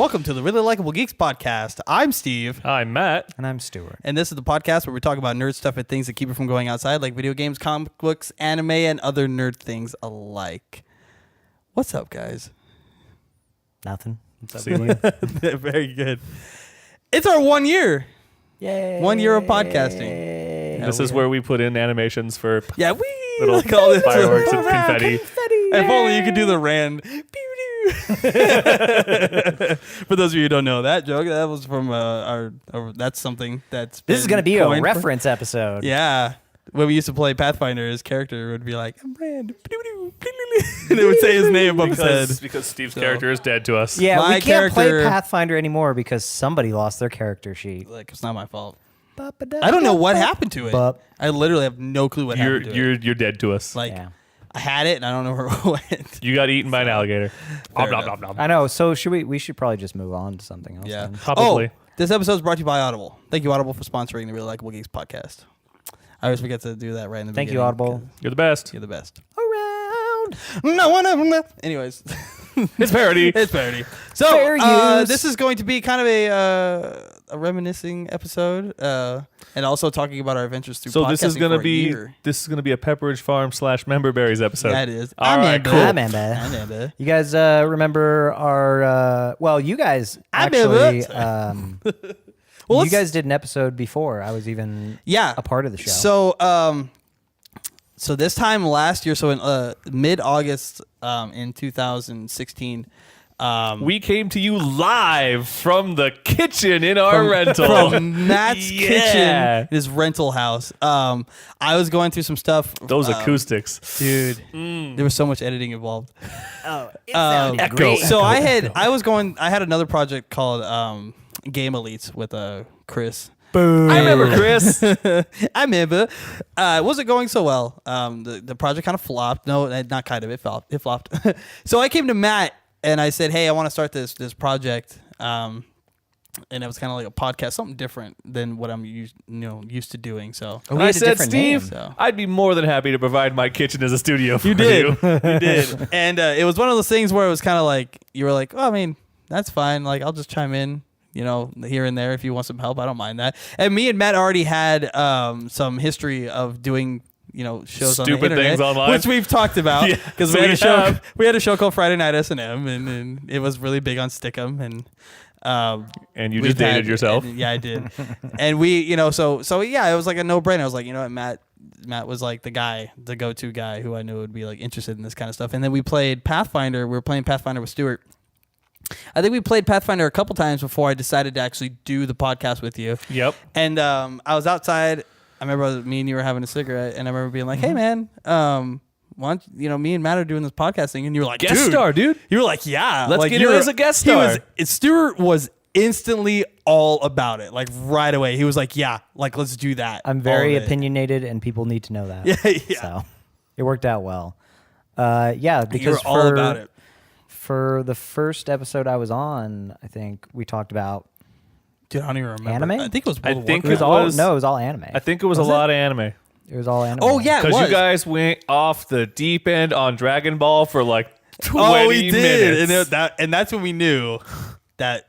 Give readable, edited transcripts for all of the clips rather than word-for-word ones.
Welcome to the Really Likable Geeks podcast. I'm Steve. I'm Matt. And I'm Stuart. And this is the podcast where we talk about nerd stuff and things that keep it from going outside, like video games, comic books, anime, and other nerd things alike. What's up, guys? Nothing. What's up See with you? Very good. It's our 1 year. Yay. 1 year of podcasting. This is where we put in animations for Yeah, we little like all this fireworks and confetti. If only you could do the Rand. For those of you who don't know that joke, that was from our that's something that's This is going to be a coined. reference episode. Yeah. When we used to play Pathfinder, his character would be like, I'm Rand. And it would say his name above his head. Because Steve's character is dead to us. Yeah, My we can't play character- Pathfinder anymore because somebody lost their character sheet. Like, it's not my fault. I don't know what happened to it. But- I literally have no clue what happened to it. You're dead to us. Like, Yeah. I had it and I don't know where it went. You got eaten by an alligator. Fair Nom, enough. nom, nom. I know. So we should probably just move on to something else. Yeah. then. Probably. Oh, this episode is brought to you by Audible. Thank you, Audible, for sponsoring the Really Likable Geeks podcast. I always forget to do that right in the Thank beginning. you, Audible. You're the best. You're the best. Around. No one of them. Anyways. It's parody. It's parody. So Fair use. this is going to be kind of a reminiscing episode, and also talking about our adventures through. So this is podcasting gonna for a be year. a Pepperidge Farm / Memberberries episode. That is. All right, Amanda. cool. Amanda. Amanda. You guys remember our? Well, you guys I actually. Well, you let's- guys did an episode before I was even Yeah. a part of the show. So this time last year, so in mid-August in 2016. We came to you live from the kitchen in our rental. From Matt's kitchen, his rental house. I was going through some stuff. Those acoustics. Dude, there was so much editing involved. oh, it sounded Echo. great. So I had another project called Game Elites with Chris. Boom. I remember Chris. I remember. It wasn't going so well. The project kind of flopped. No, not kind of. It flopped. So I came to Matt and I said, "Hey, I want to start this project." And it was kind of like a podcast, something different than what I'm used to doing. So We And I had a said, different name, Steve, so. I'd be more than happy to provide my kitchen as a studio for you. you did. And it was one of those things where it was kind of like you were like, "Oh, I mean, that's fine. Like, I'll just chime in." Here and there if you want some help, I don't mind that. And me and Matt already had some history of doing, shows on the Stupid internet, things online. which we've talked about Yeah, because so we had we a show. have. We had a show called Friday Night S&M, and it was really big on Stickum. And you we've just dated yourself. yeah, I did. And we, so yeah, it was like a no-brainer. I was like, what, Matt was like the go-to guy who I knew would be like interested in this kind of stuff. And then we played Pathfinder. We were playing Pathfinder with Stuart. I think we played Pathfinder a couple times before I decided to actually do the podcast with you. Yep. And I was outside. I remember me and you were having a cigarette, and I remember being like, "Hey, man, why don't me and Matt are doing this podcast thing?" And you were like, Guest star, dude. You were like, "Yeah, Let's like, get him as a guest star." Stuart was instantly all about it, like right away. He was like, "Yeah, like let's do that." I'm very opinionated, and people need to know that. Yeah. So it worked out well. Yeah, because You were all about it. For the first episode I was on, I think we talked about Dude, I don't even remember. Anime? I think it was. I World of think it was Warcraft. all all anime. I think it was a lot of anime. It was all anime. Oh yeah, it Because was. you guys went off the deep end on Dragon Ball for like 20 Oh, we did, minutes. and that's when we knew that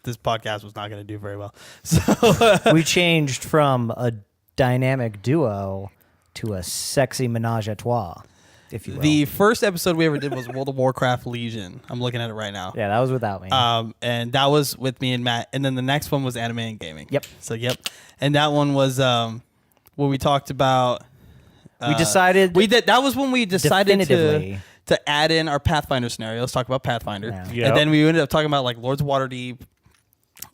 this podcast was not going to do very well. So we changed from a dynamic duo to a sexy menage a trois, if you will. the first episode we ever did was World of Warcraft Legion. I'm looking at it right now. Yeah, that was without me. And that was with me and Matt. And then the next one was anime and gaming. Yep. So and that one was where we talked about. we decided We did. That was when we decided definitively to add in our Pathfinder scenario. Let's talk about Pathfinder. Yeah. Yep. And then we ended up talking about like Lords of Waterdeep.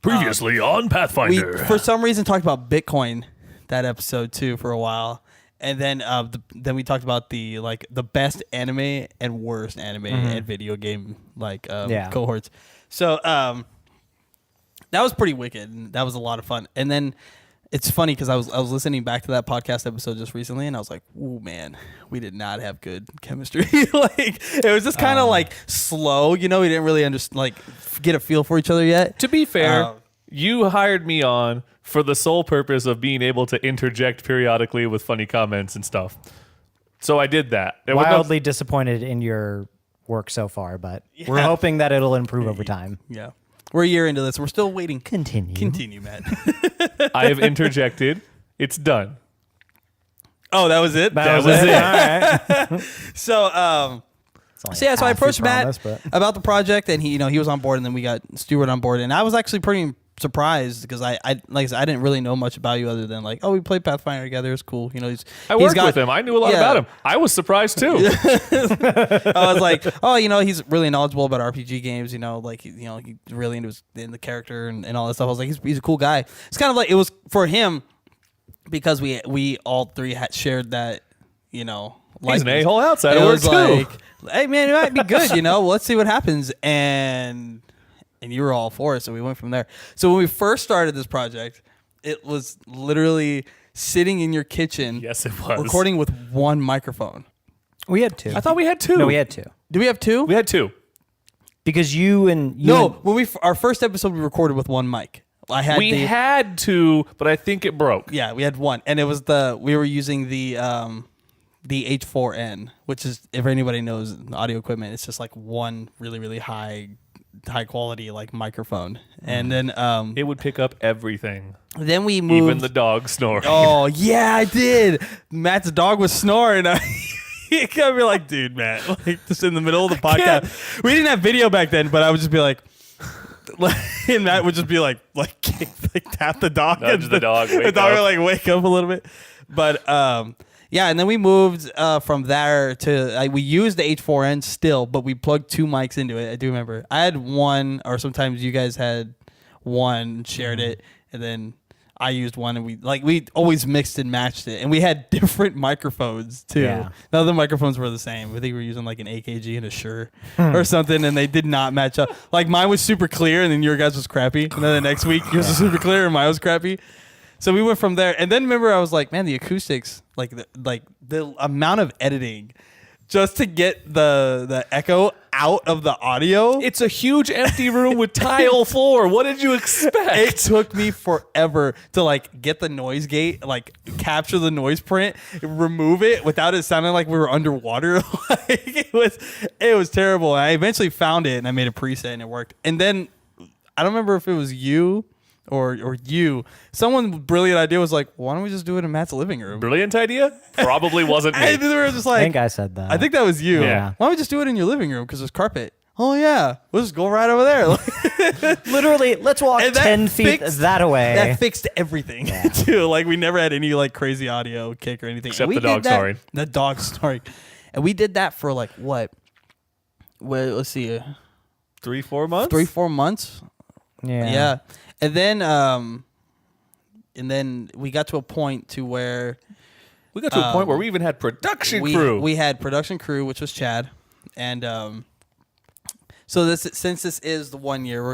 Previously on We Pathfinder. for some reason talked about Bitcoin that episode too for a while. And then then we talked about the best anime and worst anime and video game cohorts. So that was pretty wicked. And that was a lot of fun. And then it's funny because I was listening back to that podcast episode just recently, and I was like, "Ooh, man, we did not have good chemistry." Like it was just kind of like slow. We didn't really get a feel for each other yet. To be fair, you hired me on for the sole purpose of being able to interject periodically with funny comments and stuff. So I did that. There was no- wildly disappointed in your work so far, but we're hoping that it'll improve over time. Yeah. We're a year into this. We're still waiting. Continue, Matt. I have interjected. It's done. Oh, that was it? That was it. All right. So, so I approached Matt about the project, and he was on board, and then we got Stuart on board, and I was actually pretty surprised because I like I said, I didn't really know much about you other than like, oh, we played Pathfinder together. It's cool. I worked with him. I knew a lot about him. I was surprised too. I was like, oh, he's really knowledgeable about RPG games. He's really into the character and all that stuff. I was like, he's a cool guy. It's kind of like it was for him because we all three had shared that. He's an a-hole outside. It was like, hey man, it might be good. Let's see what happens. And you were all for it, so we went from there. So when we first started this project, it was literally sitting in your kitchen. Yes, it was. Recording with one microphone. We had two. I thought we had two. No, we had two. Do we have two? We had two. Because when our first episode we recorded with one mic. We had two, but I think it broke. Yeah, we had one, and it was we were using the H4n, which is, if anybody knows audio equipment, it's just like one really really high quality like microphone, and then it would pick up everything. Then we moved, even the dog snoring. Oh yeah, I did. Matt's dog was snoring. He got me like, dude, Matt, like just in the middle of the podcast. We didn't have video back then, but I would just be like, and Matt would just be like tap the dog, nudge the dog. The dog would like wake up a little bit, but yeah, and then we moved from there to we used the H4n still, but we plugged two mics into it. I do remember I had one, or sometimes you guys had one, shared it, and then I used one, and we always mixed and matched it, and we had different microphones too. Yeah. None of the microphones were the same. I think we were using like an AKG and a Shure or something, and they did not match up. Like mine was super clear, and then your guys was crappy, and then the next week yours was super clear, and mine was crappy. So we went from there, and then remember I was like, man, the acoustics, like the amount of editing just to get the echo out of the audio. It's a huge empty room with tile floor. What did you expect? It took me forever to like get the noise gate, like capture the noise print, remove it without it sounding like we were underwater. It was terrible. I eventually found it and I made a preset and it worked. And then I don't remember if it was you or you. Someone's brilliant idea was like, why don't we just do it in Matt's living room? Brilliant idea? Probably wasn't me. And we were just like, I think I said that. I think that was you. Yeah. Why don't we just do it in your living room? Because there's carpet. Oh, yeah. We'll just go right over there. Literally, let's walk 10 feet that away. That fixed everything, too. Like, we never had any, like, crazy audio kick or anything. Except the dog snoring. The dog snoring. And we did that for, like, what? Well, let's see. 3-4 months? 3-4 months. Yeah. Yeah. And then we got to a point to where... We got to a point where we even had production crew. We had production crew, which was Chad. And so since this is the 1 year,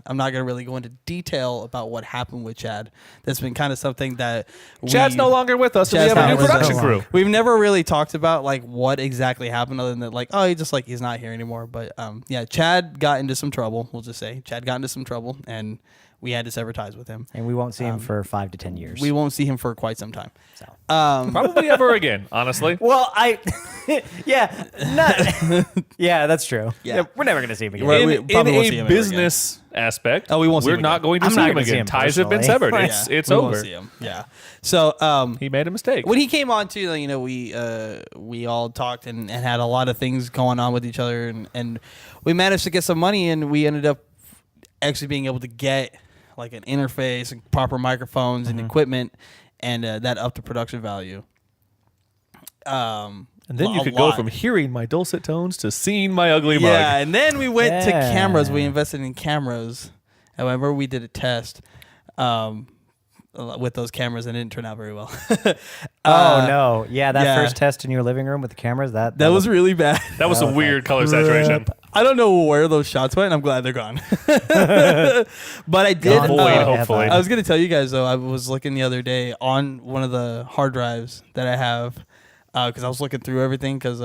I'm not gonna really go into detail about what happened with Chad. That's been kind of something that Chad's no longer with us, so we have a new production crew. We've never really talked about like what exactly happened, other than that, like, oh, he's not here anymore. But yeah, Chad got into some trouble. We'll just say Chad got into some trouble, and we had to sever ties with him. And we won't see him for 5 to 10 years. We won't see him for quite some time. So. Probably ever again, honestly. Well, yeah, yeah, that's true. Yeah. We're never going to see him again. In a business aspect, we won't see him we're not again. going to see him again. Ties have been severed. It's we over. Won't see him. Yeah. So he made a mistake. When he came on too, we all talked and had a lot of things going on with each other, and we managed to get some money, and we ended up actually being able to get like an interface and proper microphones and equipment, and that upped the production value. And then you could go from hearing my dulcet tones to seeing my ugly mug. Yeah, and then we went to cameras. We invested in cameras. I remember we did a test with those cameras, and it didn't turn out very well. Oh no! Yeah, that first test in your living room with the cameras that was really bad. That was some weird color saturation. I don't know where those shots went, and I'm glad they're gone. But I did. Hopefully. I was going to tell you guys, though, I was looking the other day on one of the hard drives that I have, because I was looking through everything, because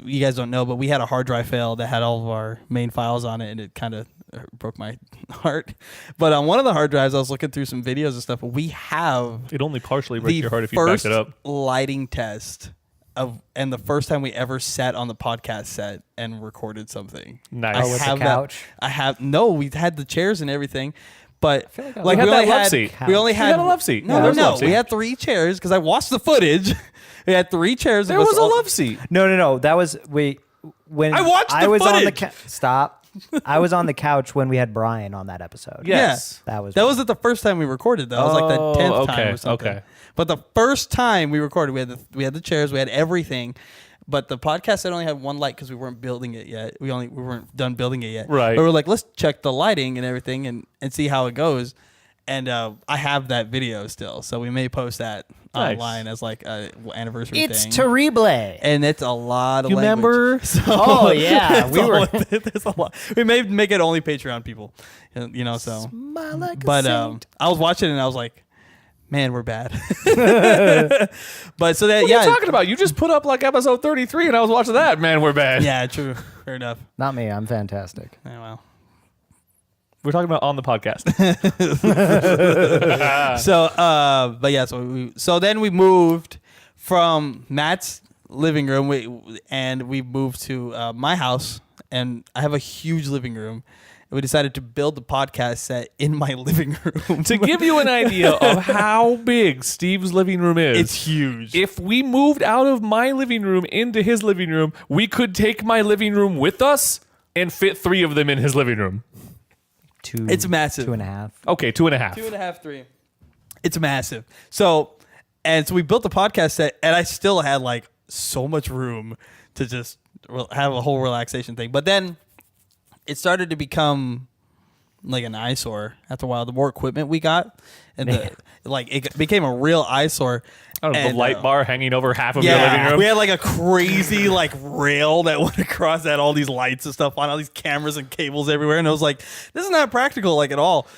you guys don't know, but we had a hard drive fail that had all of our main files on it, and it kind of broke my heart. But on one of the hard drives, I was looking through some videos and stuff, and we have... It only partially breaks your heart if you backed it up. Lighting test and the first time we ever sat on the podcast set and recorded something. Nice. With the couch. We had the chairs and everything, but we had that love seat. We only had a love seat. No, we had 3 chairs because I watched the footage. We had 3 chairs. There was a love seat. No. That was when I watched the was on the footage. stop. I was on the couch when we had Brian on that episode. Yes. That was That the first time we recorded though. It was like the 10th time or something. Okay. But the first time we recorded, we had the chairs, we had everything. But the podcast set only had one light because we weren't building it yet. We weren't done building it yet. Right. But we're like, let's check the lighting and everything and see how it goes. And I have that video still, so we may post that online as like an anniversary thing. It's terrible. And it's a lot of You language. remember? So Oh yeah, there's a lot. We may make it only Patreon people, you know. So, Smile like a but saint. I was watching it and I was like, man, we're bad. But so that What are you talking about? You just put up like episode 33 and I was watching that. Man, we're bad. Yeah, true. Fair enough. Not me. I'm fantastic. Yeah, well. We're talking about on the podcast. So, but yeah, so then we moved from Matt's living room, we moved to my house, and I have a huge living room. And we decided to build the podcast set in my living room. To give you an idea of how big Steve's living room is, It's huge. if we moved out of my living room into his living room, we could take my living room with us and fit 3 of them in his living room. It's massive. 2.5. Okay, 2.5. 2.5, 3. It's massive. So we built the podcast set, and I still had like so much room to just have a whole relaxation thing. But then it started to become like an eyesore after a while. The more equipment we got, and it became a real eyesore. I don't know, And, the light bar hanging over half of your living room. We had like a crazy like rail that went across, that had all these lights and stuff on, all these cameras and cables everywhere, and I was like, this is not practical like at all.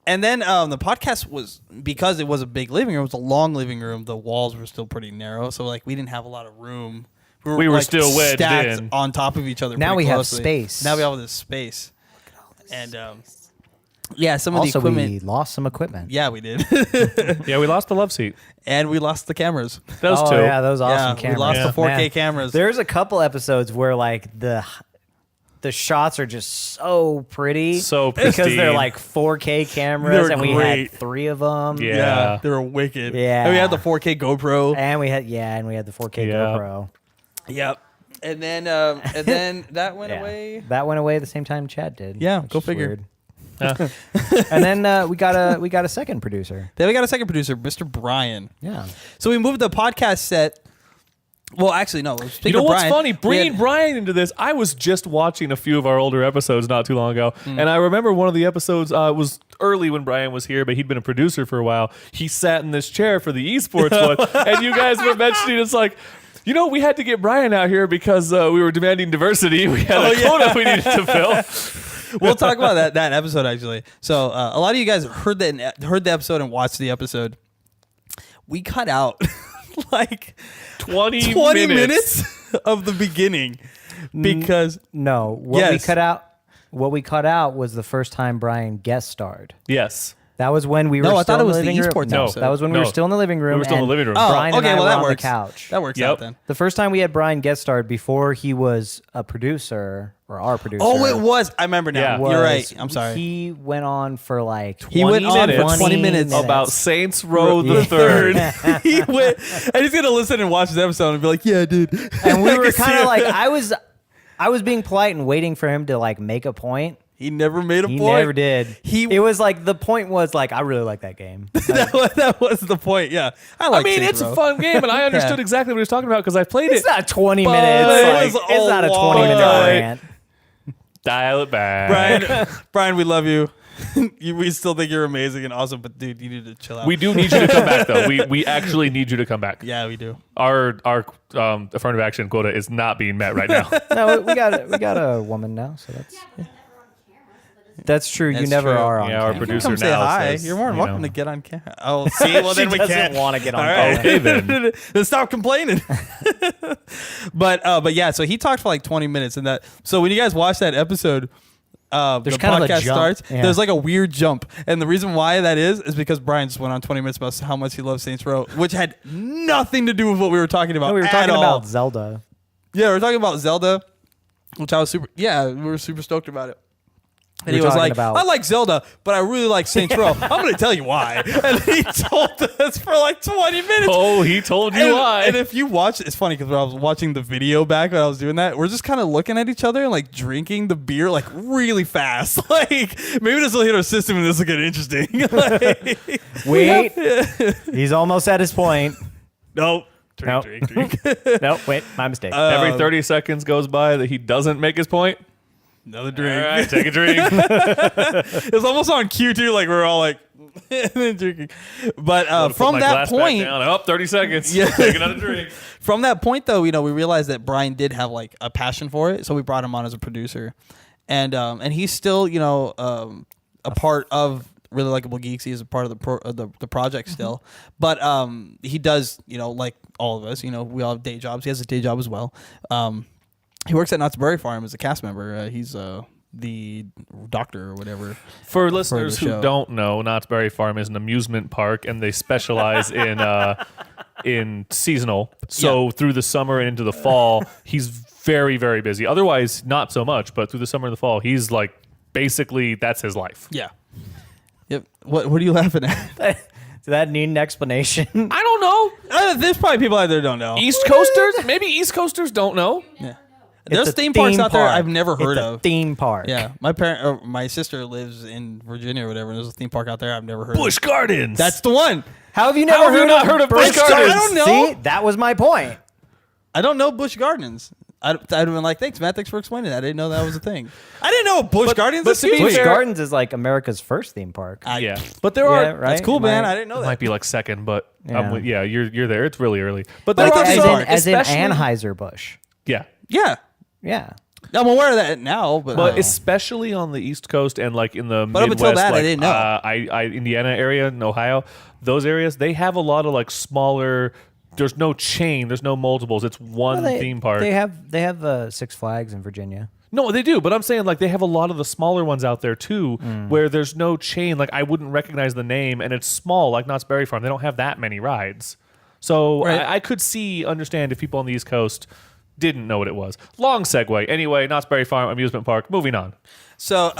And then the podcast was, because it was a big living room, it was a long living room. The walls were still pretty narrow, so like we didn't have a lot of room. We were like, still wedged stacked in on top of each other. Now pretty we have closely. space. Now we have all this space. And yeah, some of Also, the equipment. we lost some equipment. Yeah, we did. Yeah, we lost the love seat. And we lost the cameras. Those oh, two. yeah, those awesome Yeah, cameras. we lost Yeah. the 4K Man, cameras. There's a couple episodes where like the shots are just so pretty. So because pristine. they're like 4K cameras, They're and we great. had 3 of them. Yeah. They were wicked. Yeah. And we had the 4K GoPro. And we had the 4K Yeah. GoPro. Yep. And then that went Yeah. away. That went away the same time Chad did. Yeah, which go is figure. weird. Yeah. And then we got a second producer. Then we got a second producer, Mr. Brian. Yeah. So we moved the podcast set. Well, actually, no. Speaking You know of what's Brian, funny? we Bringing had- Brian into this, I was just watching a few of our older episodes not too long ago, and I remember one of the episodes was early when Brian was here, but he'd been a producer for a while. He sat in this chair for the esports one, and you guys were mentioning it's like, you know, we had to get Brian out here because we were demanding diversity. We had a quota we needed to fill. We'll talk about that episode actually. So a lot of you guys heard the episode and watched the episode. We cut out like 20 minutes of the beginning because No, what we cut out was the first time Brian guest starred. Yes. That was when we were No, I still thought it in was the the living room. esports No, episode. that was when we No. were still in the living room. We were still in the and living room. Oh, Brian and okay, I well were that on works. the couch. That works Yep. out then. The first time we had Brian guest starred before he was a producer or our producer. Oh, it was. I remember now. Yeah. You're was- right. I'm sorry. He went on for like 20 He went on for 20 minutes minutes. About Saints Row the Yeah. Third. He went, and he's gonna listen and watch this episode and be like, "Yeah, dude." And we I were can see kind it. of like I was being polite and waiting for him to like make a point. He never made a He point. never did. It was like the point was like I really like that game. that was the point. Yeah, I mean, it's a fun game, and I understood exactly what he was talking about because I played It's it. not 20 But minutes. it Like, was it's not a a 20 minute lot. rant. Dial it back. Brian, we love you. We still think you're amazing and awesome, but dude, you need to chill out. We do need you to come back, though. We actually need you to come back. Yeah, we do. Our affirmative action quota is not being met right now. No, we got a woman now, so that's true. You That's never true. are on. Yeah, our camera. producer Come say now hi. says, You're more than you welcome know. to get on camera. Oh, see, well then She we doesn't can't want to get on All camera. right. Okay, then. Then stop complaining. But yeah, so he talked for like 20 minutes, and that. So when you guys watch that episode, the kind of a podcast jump. starts, Yeah. there's like a weird jump. And the reason why that is because Brian just went on 20 minutes about how much he loves Saints Row, which had nothing to do with what we were talking about. No, we were talking about Zelda. Yeah, we were talking about Zelda, which I was we were super stoked about it. And he was like, I like Zelda, but I really like Saints Row. I'm going to tell you why. And he told us for like 20 minutes. Oh, he told you why. And if you watch, it's funny because when I was watching the video back when I was doing that, we're just kind of looking at each other and like drinking the beer like really fast. Like maybe this will hit our system and this will get interesting. Like, Wait, he's almost at his point. Nope. Drink. Nope, wait, my mistake. Every 30 seconds goes by that he doesn't make his point. Another drink. All right, take a drink. It was almost on cue too, like we're all like drinking. But from that point, up 30 seconds. Yeah. Take another drink. From that point, though, we realized that Brian did have like a passion for it, so we brought him on as a producer, and he's still a part of Really Likable Geeks. He is a part of the project still, but he does like all of us. We all have day jobs. He has a day job as well. He works at Knott's Berry Farm as a cast member. He's the doctor or whatever. For listeners who don't know, Knott's Berry Farm is an amusement park, and they specialize in seasonal. So through the summer and into the fall, he's very, very busy. Otherwise, not so much. But through the summer and the fall, he's like basically that's his life. Yeah. Yep. What are you laughing at? Does that need an explanation? I don't know. There's probably people out there who don't know. East Coasters? Maybe East Coasters don't know. Yeah. There's theme parks out there I've never heard of. Theme park. Yeah, my sister lives in Virginia or whatever. And there's a theme park out there I've never heard Busch of. Gardens. That's the one. How have you How have you not heard of Busch Gardens? I don't know. See, that was my point. I don't know Busch Gardens. I'd have been like, thanks, Matt. Thanks for explaining that. I didn't know that was a thing. I didn't know Busch Gardens. But to be Busch fair- Gardens is like America's first theme park. Yeah, but there are. right? That's cool, man. Am I didn't know It that. might be like second, but Yeah. you're there. It's really early. But Like there are as some, in especially- Anheuser-Busch. Yeah. Yeah, Yeah. I'm aware of that now, But especially on the East Coast and like in the But up Midwest, until that, I like, didn't know. Indiana area and Ohio, those areas, they have a lot of like smaller. There's no chain. There's no multiples. It's one theme park. They have Six Flags in Virginia. No, they do. But I'm saying like they have a lot of the smaller ones out there too, where there's no chain. Like I wouldn't recognize the name, and it's small, like Knott's Berry Farm. They don't have that many rides, so Right. I could understand if people on the East Coast didn't know what it was. Long segue. Anyway, Knott's Berry Farm amusement park. Moving on. So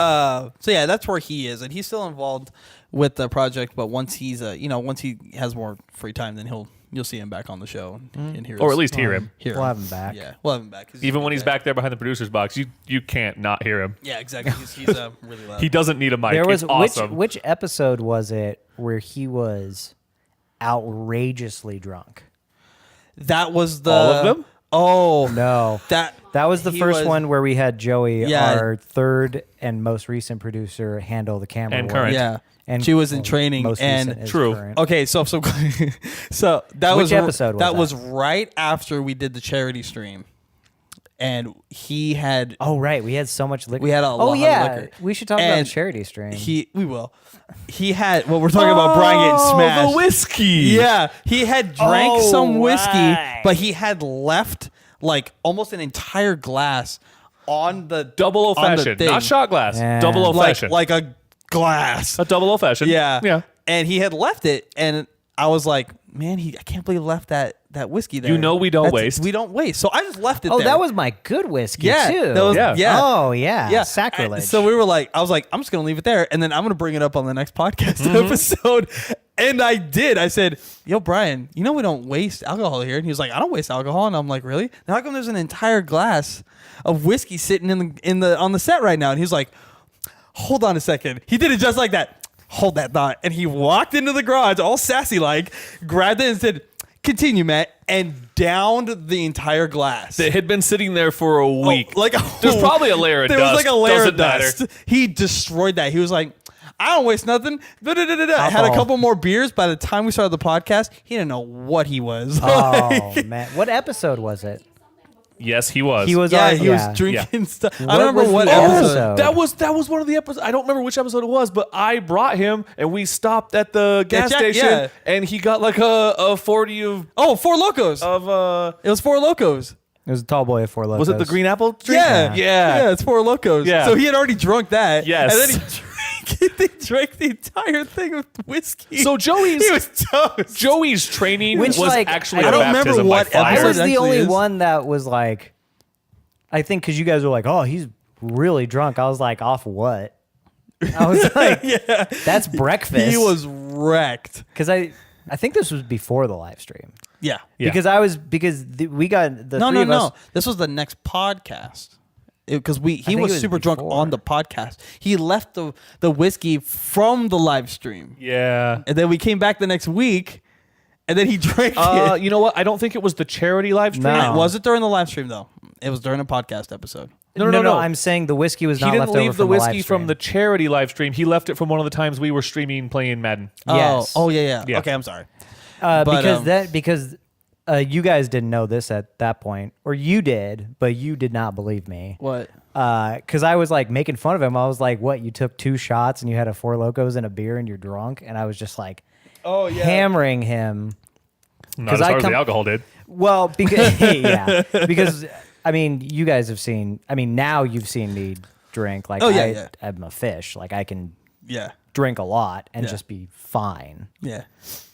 yeah, that's where he is, and he's still involved with the project. But once he's once he has more free time, then you'll see him back on the show and hear, Or at least hear him. We'll have him back. Yeah, we'll have him back. Even when he's back there behind the producer's box, you can't not hear him. Yeah, exactly. He's really loud. He doesn't need a mic. There was it's awesome. which episode was it where he was outrageously drunk? That was the All of them? Oh No. That was the he first was- one where we had Joey, Yeah. our third and most recent producer, handle the camera And work. current. Yeah, And she was in training, most and recent is True. current. okay, so so that Which was episode was that that? was right after we did the charity stream, and he had Oh right, we had so much liquor. We had a oh lot of yeah, liquor. we should talk about And the charity stream. he had we're talking about Brian getting smashed. the whiskey. Yeah, he had drank Oh, some whiskey, right. but he had left like almost an entire glass on the Double old on the fashioned, thing. not shot glass. Yeah. Double old fashioned. like a glass. a double old fashioned. Yeah. Yeah. And he had left it, and I was like, man, I can't believe he left that whiskey there. You know we don't waste. We don't waste. So I just left it oh, there. that was my good whiskey yeah, too. that was, Yeah. yeah. Oh yeah, Yeah. sacrilege. So we were like, I was like, I'm just going to leave it there. And then I'm going to bring it up on the next podcast episode. And I did. I said, yo, Brian, we don't waste alcohol here. And he was like, I don't waste alcohol. And I'm like, really? Now how come there's an entire glass of whiskey sitting on the set right now? And he was like, hold on a second. He did it just like that. Hold that thought. And he walked into the garage all sassy like, grabbed it and said, continue, Matt, and downed the entire glass. It had been sitting there for a week. There's probably a layer of there dust. was like a layer Doesn't of dust. matter. He destroyed that. He was like, I don't waste nothing. I had a couple more beers. By the time we started the podcast, he didn't know what he was. oh man, what episode was it? Yes, he was. He was. yeah, on, he was drinking stuff. I What don't remember was what the episode. episode? That was one of the episodes. I don't remember which episode it was, but I brought him and we stopped at the gas station yeah. and he got like a 40 of Oh, Four Locos. of It was Four Locos. It was a tall boy of Four Locos. Was it the green apple drink? Yeah, it's Four Locos. Yeah. So he had already drunk that. Yes. And then they drank the entire thing of whiskey. So he was toast. Joey's training Which, was like, actually I a don't remember baptism what by fire. I was It the actually only is. one that was like, I think because you guys were like, oh, he's really drunk. I was like, off what? I was like, Yeah. that's breakfast. He was wrecked. Because I think this was before the live stream. Yeah. Yeah. We got the No, three no, of no. us. This was the next podcast. Because he think was it was super drunk before. on the podcast. He left the whiskey from the live stream. Yeah. And then we came back the next week, and then he drank it. You know what? I don't think it was the charity live stream. No. It wasn't during the live stream, though. It was during a podcast episode. No. I'm saying the whiskey was He not didn't left over leave the from the live whiskey from stream. the charity live stream. He left it from one of the times we were streaming playing Madden. Yes. Oh, yeah. Yeah. Okay, I'm sorry. Because you guys didn't know this at that point, or you did, but you did not believe me. What? Because I was like making fun of him. I was like, "What? You took 2 shots and you had a Four Locos and a beer and you're drunk?" And I was just like, Oh, yeah. hammering him. Not as hard as the alcohol did. Well, because yeah, because I mean, you guys have seen. I mean, now you've seen me drink. Like, I'm a fish. Like, I can Yeah. drink a lot and Yeah. just be fine. Yeah.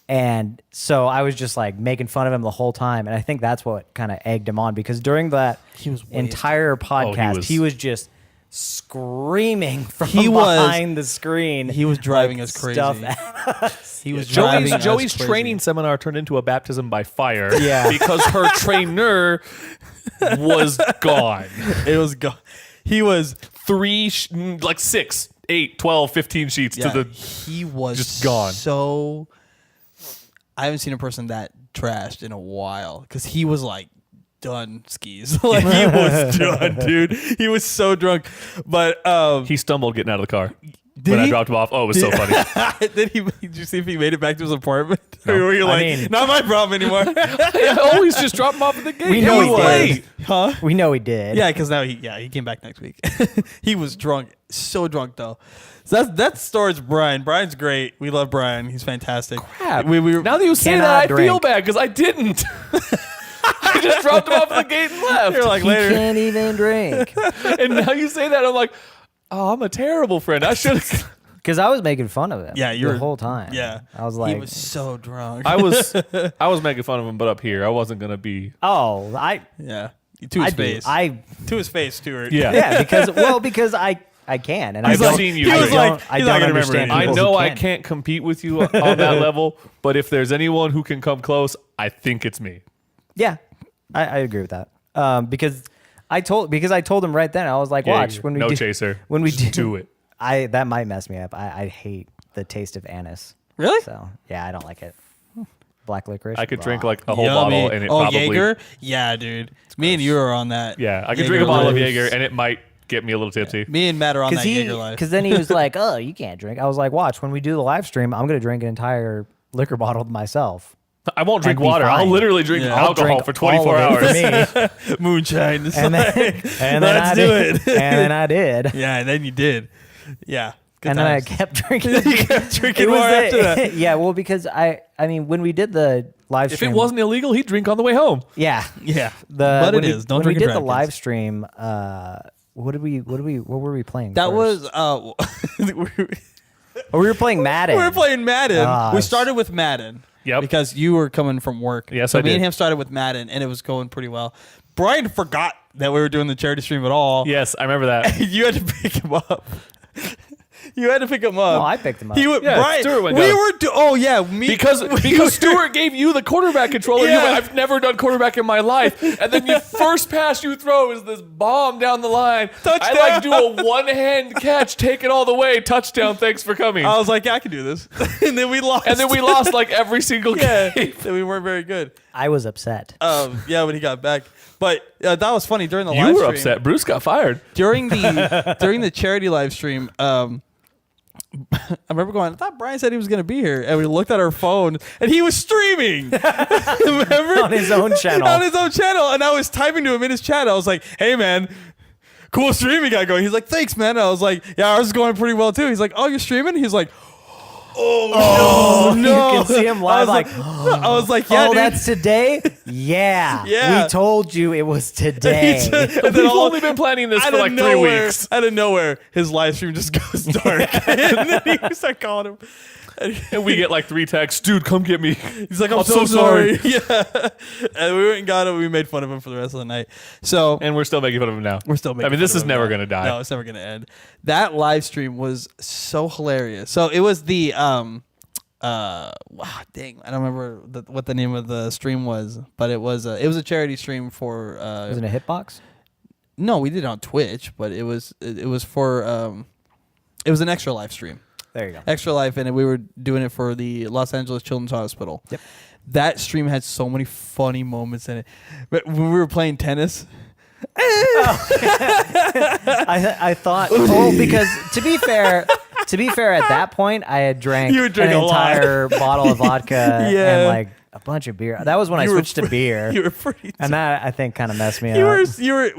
And so I was just like making fun of him the whole time. And I think that's what kind of egged him on, because during that He was wasted. entire podcast, he was just screaming from behind the screen. He was driving like, us crazy. stuff at us. He was driving us Joey's crazy. training seminar turned into a baptism by fire. Yeah. Because her trainer was gone. It was gone. He was 6, 8, 12, 15 sheets to the. he was just gone. So I haven't seen a person that trashed in a while, because he was like done skis. Like, he was done, dude. He was so drunk. But He stumbled getting out of the car Did when I he? dropped him off. Oh, it was so funny. did you see if he made it back to his apartment? No. Or were you I like, mean- not my problem anymore? I always just drop him off at the gate. We know It he was did. late. Huh? We know he did. Yeah, because now he came back next week. He was drunk, so drunk though. So that's story's Brian. Brian's great. We love Brian. He's fantastic. Crap. We Now that you say Cannot that, I feel drink. bad because I didn't. I just dropped him off at the gate and left. You're like He later. can't even drink. And now you say that, I'm like, oh, I'm a terrible friend. I should have. Because I was making fun of him. Yeah, you're the whole time. Yeah, I was like, he was so drunk. I was making fun of him, but up here, I wasn't gonna be. oh, Yeah, to his face. To his face, Stuart. Yeah. yeah, because I can, and I've I don't, seen you I do it. He was like, I he's don't not gonna remember understand. anything. I people know who I can. can't compete with you on that level, but if there's anyone who can come close, I think it's me. Yeah, I agree with that. Because I told him right then. I was like, Yeah, watch when we no do, chaser. when we Just do it. that might mess me up. I hate the taste of anise. Really? So yeah, I don't like it. Black licorice. I could drink Raw. like a whole Yummy. bottle, and it oh, probably. Jaeger? Yeah, dude. Me and you are on that. Yeah, I could Jaeger drink a bottle of life. Jaeger, and it might get me a little tipsy. Me and Matt are on that Jaeger life. Because then he was like, "Oh, you can't drink." I was like, "Watch when we do the live stream. I'm gonna drink an entire liquor bottle myself." I won't drink I'd be water. I'll fine. literally drink Yeah. I'll alcohol drink for 24 all of hours. it for me. Moonshine. It's and like, then let's I do did. it. And then I did. Yeah, and then you did. Yeah. Good And then I times. kept drinking. You kept drinking It was more after that. Yeah, well, because I mean, when we did the live If stream, it wasn't illegal, he'd drink on the way home. yeah, Yeah. but it is. Don't when drink we and did the drive, live kids. stream. What were we playing? That first? was we were playing Madden. we were playing Madden. Ah, We started with Madden. Yep. Because you were coming from work. Yes, so I me and did. him started with Madden, and it was going pretty well. Brian forgot that we were doing the charity stream at all. Yes, I remember that. You had to pick him up. You had to pick him up. No, I picked him up. He would, Yeah, Brian, Stuart went we down. were. Oh yeah, me Because Stuart gave you the quarterback controller. Yeah. You went, I've never done quarterback in my life. And then your first pass you throw is this bomb down the line. Touchdown. I like do a one-hand catch, take it all the way, touchdown, thanks for coming. I was like, yeah, I can do this. And then we lost. And then we lost like every single Yeah, game. then we weren't very good. I was upset. Yeah, when he got back. But that was funny during the You live were stream. upset. Bruce got fired. During the charity live stream. I remember going, I thought Brian said he was going to be here. And we looked at our phone, and he was streaming. Remember? On his own channel. On his own channel. And I was typing to him in his chat. I was like, hey, man, cool stream you got going. He's like, thanks, man. I was like, yeah, ours is going pretty well, too. He's like, oh, you're streaming? He's like, oh no. You can see him live I was like, yeah, oh, dude. that's today? Yeah. Yeah. We told you it was today. And we've only been planning this for like 3 weeks. Out of nowhere, his live stream just goes dark. And then you start calling him. And we get like 3 texts, dude, come get me. He's like, I'm so sorry. Yeah. And we went and got him. We made fun of him for the rest of the night. So, and we're still making fun of him now. We're still making I mean, this is never going to die. No, it's never going to end. That live stream was so hilarious. So it was the, wow, dang, I don't remember what the name of the stream was, but it was a charity stream for. Was it a hitbox? No, we did it on Twitch, but it was for, it was an extra live stream. There you go. Extra Life, and we were doing it for the Los Angeles Children's Hospital. Yep. That stream had so many funny moments in it. But when we were playing tennis, I thought, because to be fair, at that point, I had drank an entire bottle of vodka and like a bunch of beer. That was when I switched to beer. You were pretty. And that I think kind of messed me up. You were.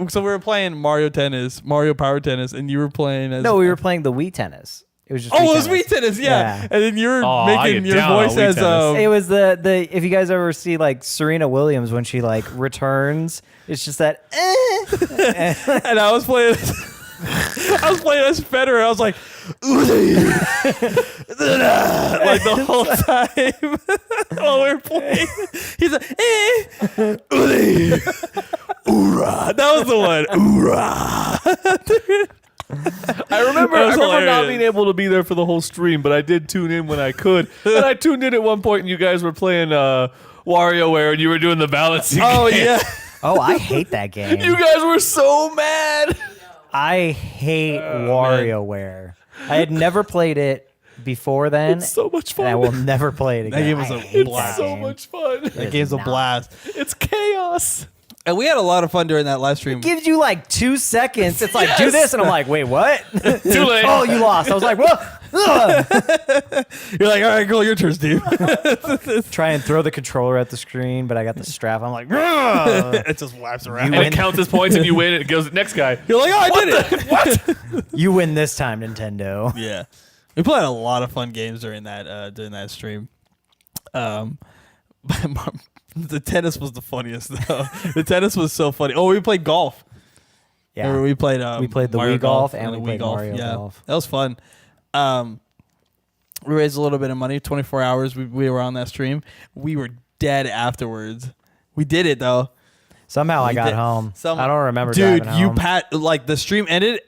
So we were playing Mario Power Tennis, and you were playing as. No, we were playing the Wii Tennis. It was just it was Wii Tennis, yeah. And then you were making your voice as it was the if you guys ever see like Serena Williams when she like returns, it's just that and I was playing as Federer. I was like like the whole time while we were playing. He's like Oorah. That was the one. Oorah. I remember not being able to be there for the whole stream, but I did tune in when I could. And I tuned in at one point, and you guys were playing WarioWare, and you were doing the balancing. Oh game. yeah. Oh, I hate that game. You guys were so mad. I hate WarioWare. I had never played it before then. It's so much fun. And I will never play it again. That game was a blast. So much fun. That game's a blast. It's chaos. And we had a lot of fun during that live stream. It gives you like 2 seconds. It's like, do this. And I'm like, wait, what? Too late. Oh, you lost. I was like, what? You're like, all right, cool, your turn, Steve. Try and throw the controller at the screen, but I got the strap. I'm like, it just wraps around. And it counts as points, and you win. It goes next guy. You're like, oh, I did it. What? You win this time, Nintendo. Yeah, we played a lot of fun games during that stream. The tennis was the funniest though. The tennis was so funny. Oh, we played golf. Yeah, remember we played the Mario Wii Golf and we played Mario yeah. Golf. That was fun. We raised a little bit of money. 24 hours we were on that stream. We were dead afterwards. We did it though. Somehow I got home. I don't remember. Dude, like the stream ended.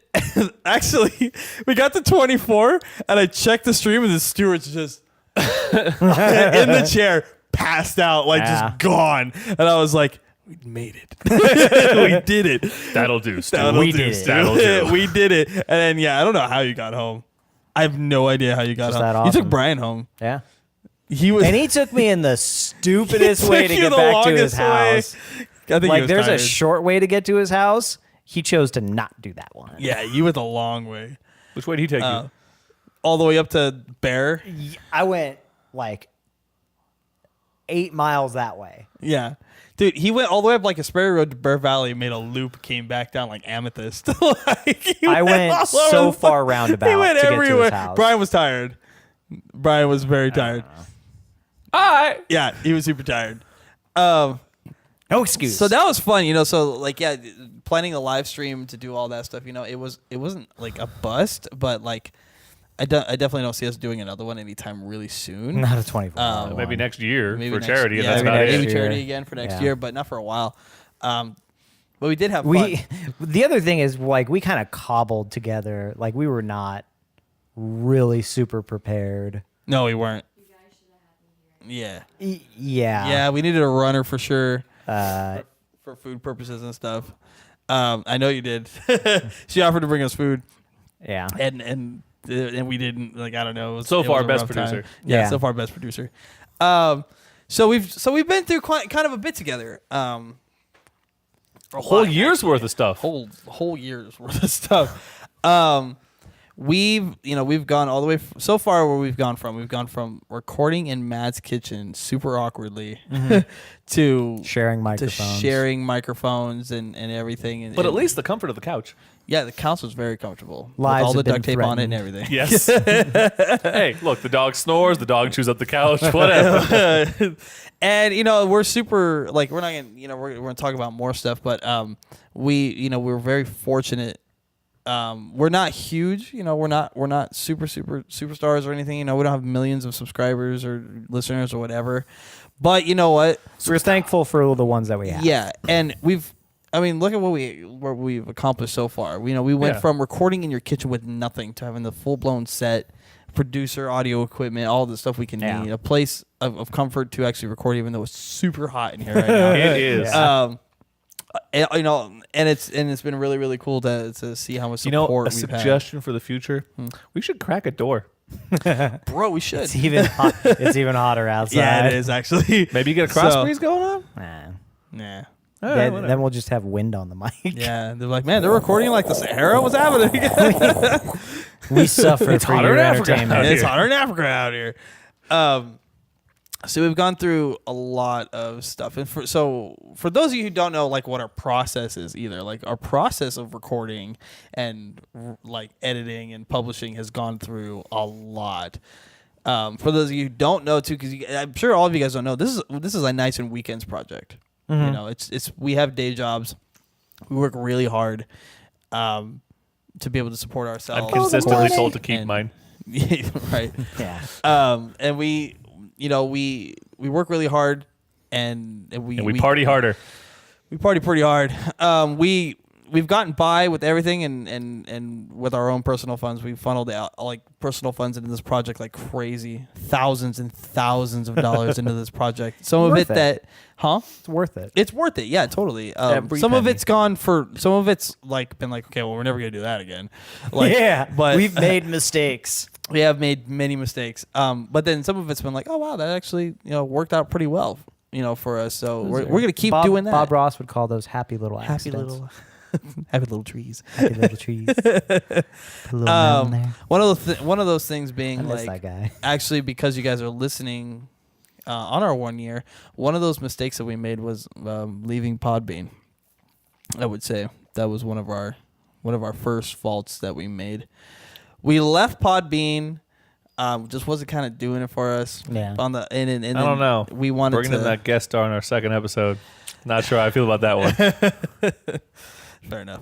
Actually, we got to 24, and I checked the stream, and the Stuart's just in the chair, passed out, like just gone. And I was like, we made it. We did it. That'll do, Stu. We did it. That'll do. We did it. And then, I don't know how you got home. I have no idea how you got home. Awesome. You took Brian home. Yeah. And he took me in the stupidest way to get back to his house. I think like, there's tired. a short way to get to his house. He chose to not do that one. Yeah, you went the long way. Which way did he take you? All the way up to Bear. I went like 8 miles that way. Yeah. Dude, he went all the way up like a Sperry Road to Bear Valley, made a loop, came back down like Amethyst. I went so far roundabout. He went everywhere. Get to his house. Brian was tired. Brian was very tired. Yeah, he was super tired. No excuse. So that was fun, So like, planning a live stream to do all that stuff. It wasn't like a bust, but like, I definitely don't see us doing another one anytime really soon. Not a 24. Maybe next year for next, charity. Yeah, and that's about maybe it. charity again for next year, but not for a while. But we did have fun. The other thing is, like, we kind of cobbled together. Like, we were not really super prepared. No, we weren't. You guys should have had me here. Yeah. Yeah, we needed a runner for sure. For food purposes and stuff. I know you did. She offered to bring us food. Yeah. And we didn't. Like, I don't know. So far, best producer. Yeah, so far best producer. So we've been through kind of a bit together. A whole year's worth of stuff. Whole year's worth of stuff. we've gone all the way so far where we've gone from recording in Matt's kitchen super awkwardly to sharing microphones and everything. But at least the comfort of the couch. Yeah, the couch was very comfortable. Lives with all the have duct been tape on it and threatened. everything. Yes. Hey, look, the dog snores, the dog chews up the couch, whatever. And we're super like we're not gonna we're gonna talk about more stuff, but we're very fortunate. We're not huge, we're not super superstars or anything. We don't have millions of subscribers or listeners or whatever. But you know what? We're thankful for the ones that we have. Yeah, and look at what we've accomplished so far. We went from recording in your kitchen with nothing to having the full blown set, producer, audio equipment, all the stuff we can need, a place of comfort to actually record, even though it's super hot in here right now. It is. And it's been really, really cool to see how much support we've had. A suggestion for the future: we should crack a door. Bro, we should. It's even hotter outside. Yeah, it is actually. Maybe you get a cross breeze going on. Nah. Then we'll just have wind on the mic. Yeah, they're like, man, they're recording like the Sahara. What's happening? We suffer for your entertainment. It's hotter in Africa out here. So we've gone through a lot of stuff, and for those of you who don't know, like what our process is, either like our process of recording and like editing and publishing has gone through a lot. For those of you who don't know too, because I'm sure all of you guys don't know, this is a nights and weekends project. It's we have day jobs, we work really hard, to be able to support ourselves. I'm consistently told to keep mine. Right. Yeah. And we work really hard, and we party harder. We party pretty hard. We've gotten by with everything, and with our own personal funds, we funneled out like personal funds into this project like crazy, thousands and thousands of dollars into this project. Some of it that, it's worth it. It's worth it. Yeah, totally. Some of it's gone for. Some of it's like been like, okay, well, we're never gonna do that again. Like, but we've made mistakes. We have made many mistakes. But then some of it's been like, oh wow, that actually worked out pretty well, for us. So we're gonna keep doing that. Bob Ross would call those happy little accidents. Happy little trees. Happy little trees. Put a little mountain there. One of those things being I miss like, that guy. actually, because you guys are listening on our 1 year, one of those mistakes that we made was leaving Podbean. I would say that was one of our first faults that we made. We left Podbean. Just wasn't kind of doing it for us. Yeah. I don't know. We wanted bringing in that guest star in our second episode. Not sure how I feel about that one. Fair enough.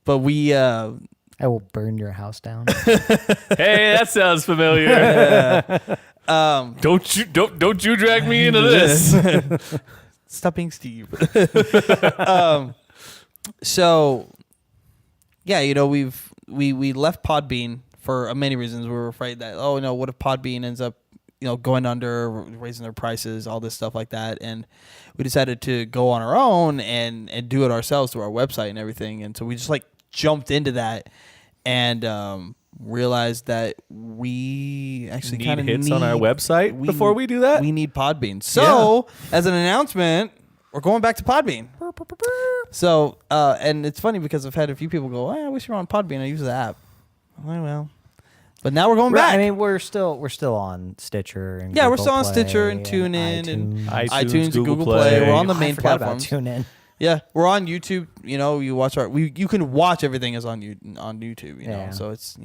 But we. I will burn your house down. Hey, that sounds familiar. Don't you drag me into this. Stop being Steve. So, yeah, we left Podbean for many reasons. We were afraid that what if Podbean ends up going under, raising their prices, all this stuff like that, and we decided to go on our own and do it ourselves through our website and everything. And so we just like jumped into that and realized that we actually kind of hits on our website before we do that. We need Podbean. So as an announcement, we're going back to Podbean. So and it's funny because I've had a few people go, I wish you were on Podbean. I use the app. I'm like, well. But now we're going back. I mean, we're still on Stitcher and we're Google still on Play Stitcher and TuneIn and iTunes and Google Play. We're on the main platforms. TuneIn. Yeah, we're on YouTube. You watch you can watch everything is on YouTube. Yeah. So it's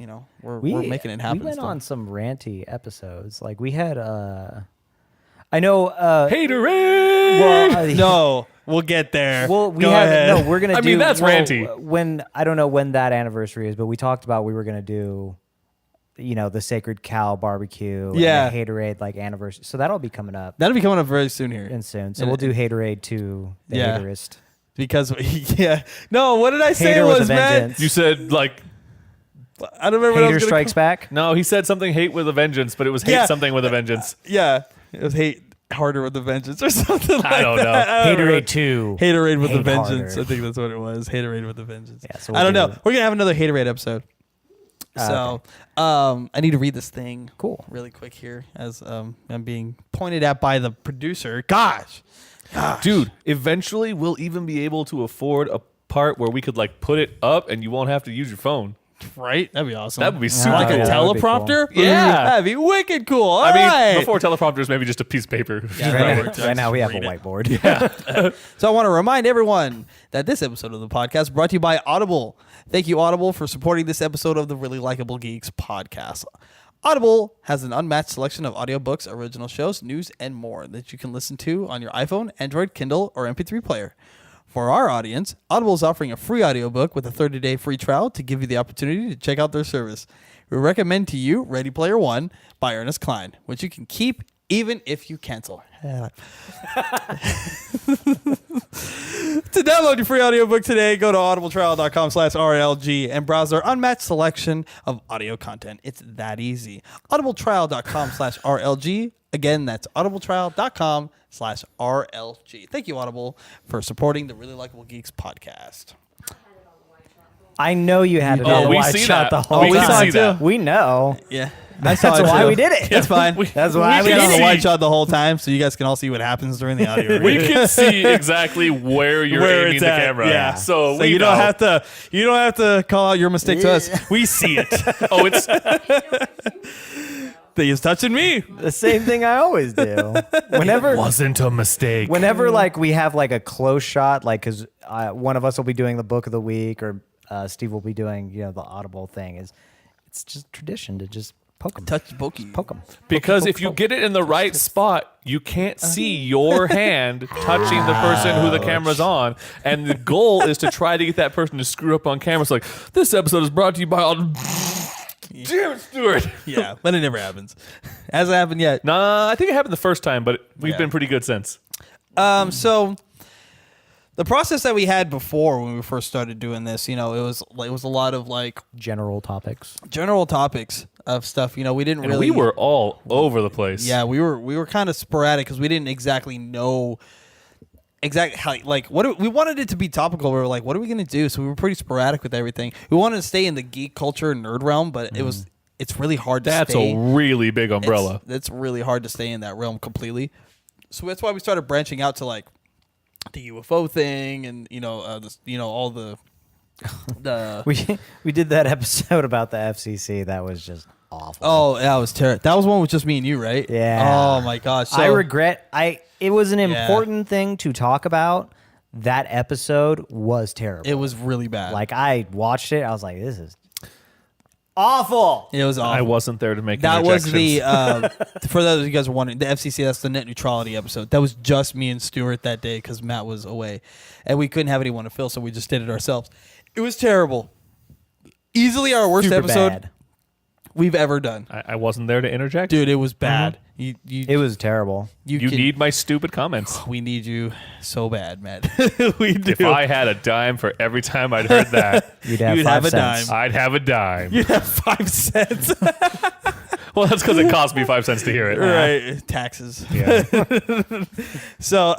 we're making it happen. We went on some ranty episodes. Like we had I know haterade. Well, no, we'll get there. Well, we're gonna. I mean, that's ranty. When I don't know when that anniversary is, but we talked about we were gonna do, the Sacred Cow barbecue. And the haterade like anniversary. So that'll be coming up. That'll be coming up very soon here. So we'll do haterade to the haterist. Because no, what did I say? Hater it with was a vengeance. You said like. I don't remember. Hater strikes back. No, he said something hate with a vengeance, but it was hate something with a vengeance. Yeah. It was hate harder with a vengeance or something like that. I don't know. Haterade 2. Haterade with a vengeance. I think that's what it was. Haterade with a vengeance. Yeah, so I don't know. We're going to have another Haterade episode. So I need to read this thing really quick here as I'm being pointed at by the producer. Gosh. Dude, eventually we'll even be able to afford a part where we could like put it up and you won't have to use your phone. Right? That'd be awesome. That would be super like cool. a teleprompter. Cool. Yeah, that'd be wicked cool. All I mean, right. before teleprompters, maybe just a piece of paper. Right now we have a whiteboard. Yeah. So I want to remind everyone that this episode of the podcast is brought to you by Audible. Thank you, Audible, for supporting this episode of the Really Likable Geeks podcast. Audible has an unmatched selection of audiobooks, original shows, news, and more that you can listen to on your iPhone, Android, Kindle, or MP3 player. For our audience, Audible is offering a free audiobook with a 30-day free trial to give you the opportunity to check out their service. We recommend to you Ready Player One by Ernest Cline, which you can keep even if you cancel. To download your free audiobook today, go to audibletrial.com/RLG and browse their unmatched selection of audio content. It's that easy. audibletrial.com/RLG. Again, that's audibletrial.com/RLG. Thank you, Audible, for supporting the Really Likable Geeks podcast. I know you had it on the wide shot the whole time. We know. Yeah. That's why we did it. That's fine. That's why we did did it on the it. wide shot the whole time, so you guys can all see what happens during the audio. We can see exactly where you're aiming the camera. Yeah. So you don't have to call out your mistake to us. We see it. Oh, it's He's touching me. The same thing I always do. Whenever it wasn't a mistake. Whenever like we have like a close shot, like because one of us will be doing the book of the week, or Steve will be doing the Audible thing. It's just tradition to just poke them. Touch Pokey. Poke them. Because if you get it in the right spot, you can't see your hand touching the person who the camera's on. And the goal is to try to get that person to screw up on camera. It's like, this episode is brought to you by... Damn it, Stuart. Yeah, but it never happens. Hasn't happened yet. Nah, I think it happened the first time, but we've been pretty good since. So... the process that we had before when we first started doing this, it was a lot of like general topics of stuff. We didn't And really. we were all over the place. Yeah, we were kind of sporadic because we didn't exactly know exactly how. Like, we wanted it to be topical. We were like, what are we gonna do? So we were pretty sporadic with everything. We wanted to stay in the geek culture and nerd realm, but it's really hard to stay. That's a really big umbrella. It's really hard to stay in that realm completely. So that's why we started branching out to like the UFO thing, and all the we did that episode about the FCC. That was just awful. Oh, that was terrible. That was one with just me and you, right? Yeah. Oh my gosh. So, I regret. It was an important thing to talk about. That episode was terrible. It was really bad. Like I watched it, I was like, this is awful. It was awful. I wasn't there to make that was interjections. the for those of you guys were wondering, the FCC, that's the net neutrality episode. That was just me and Stuart that day because Matt was away and we couldn't have anyone to fill, so we just did it ourselves. It was terrible. Easily our worst episode we've ever done. I wasn't there to interject. Dude, it was bad. It was terrible. You need my stupid comments. We need you so bad, Matt. We do. If I had a dime for every time I'd heard that, you'd have 5 cents. I'd have a dime. You'd have 5 cents. Well, that's because it cost me 5 cents to hear it. Right. Taxes. Yeah. So,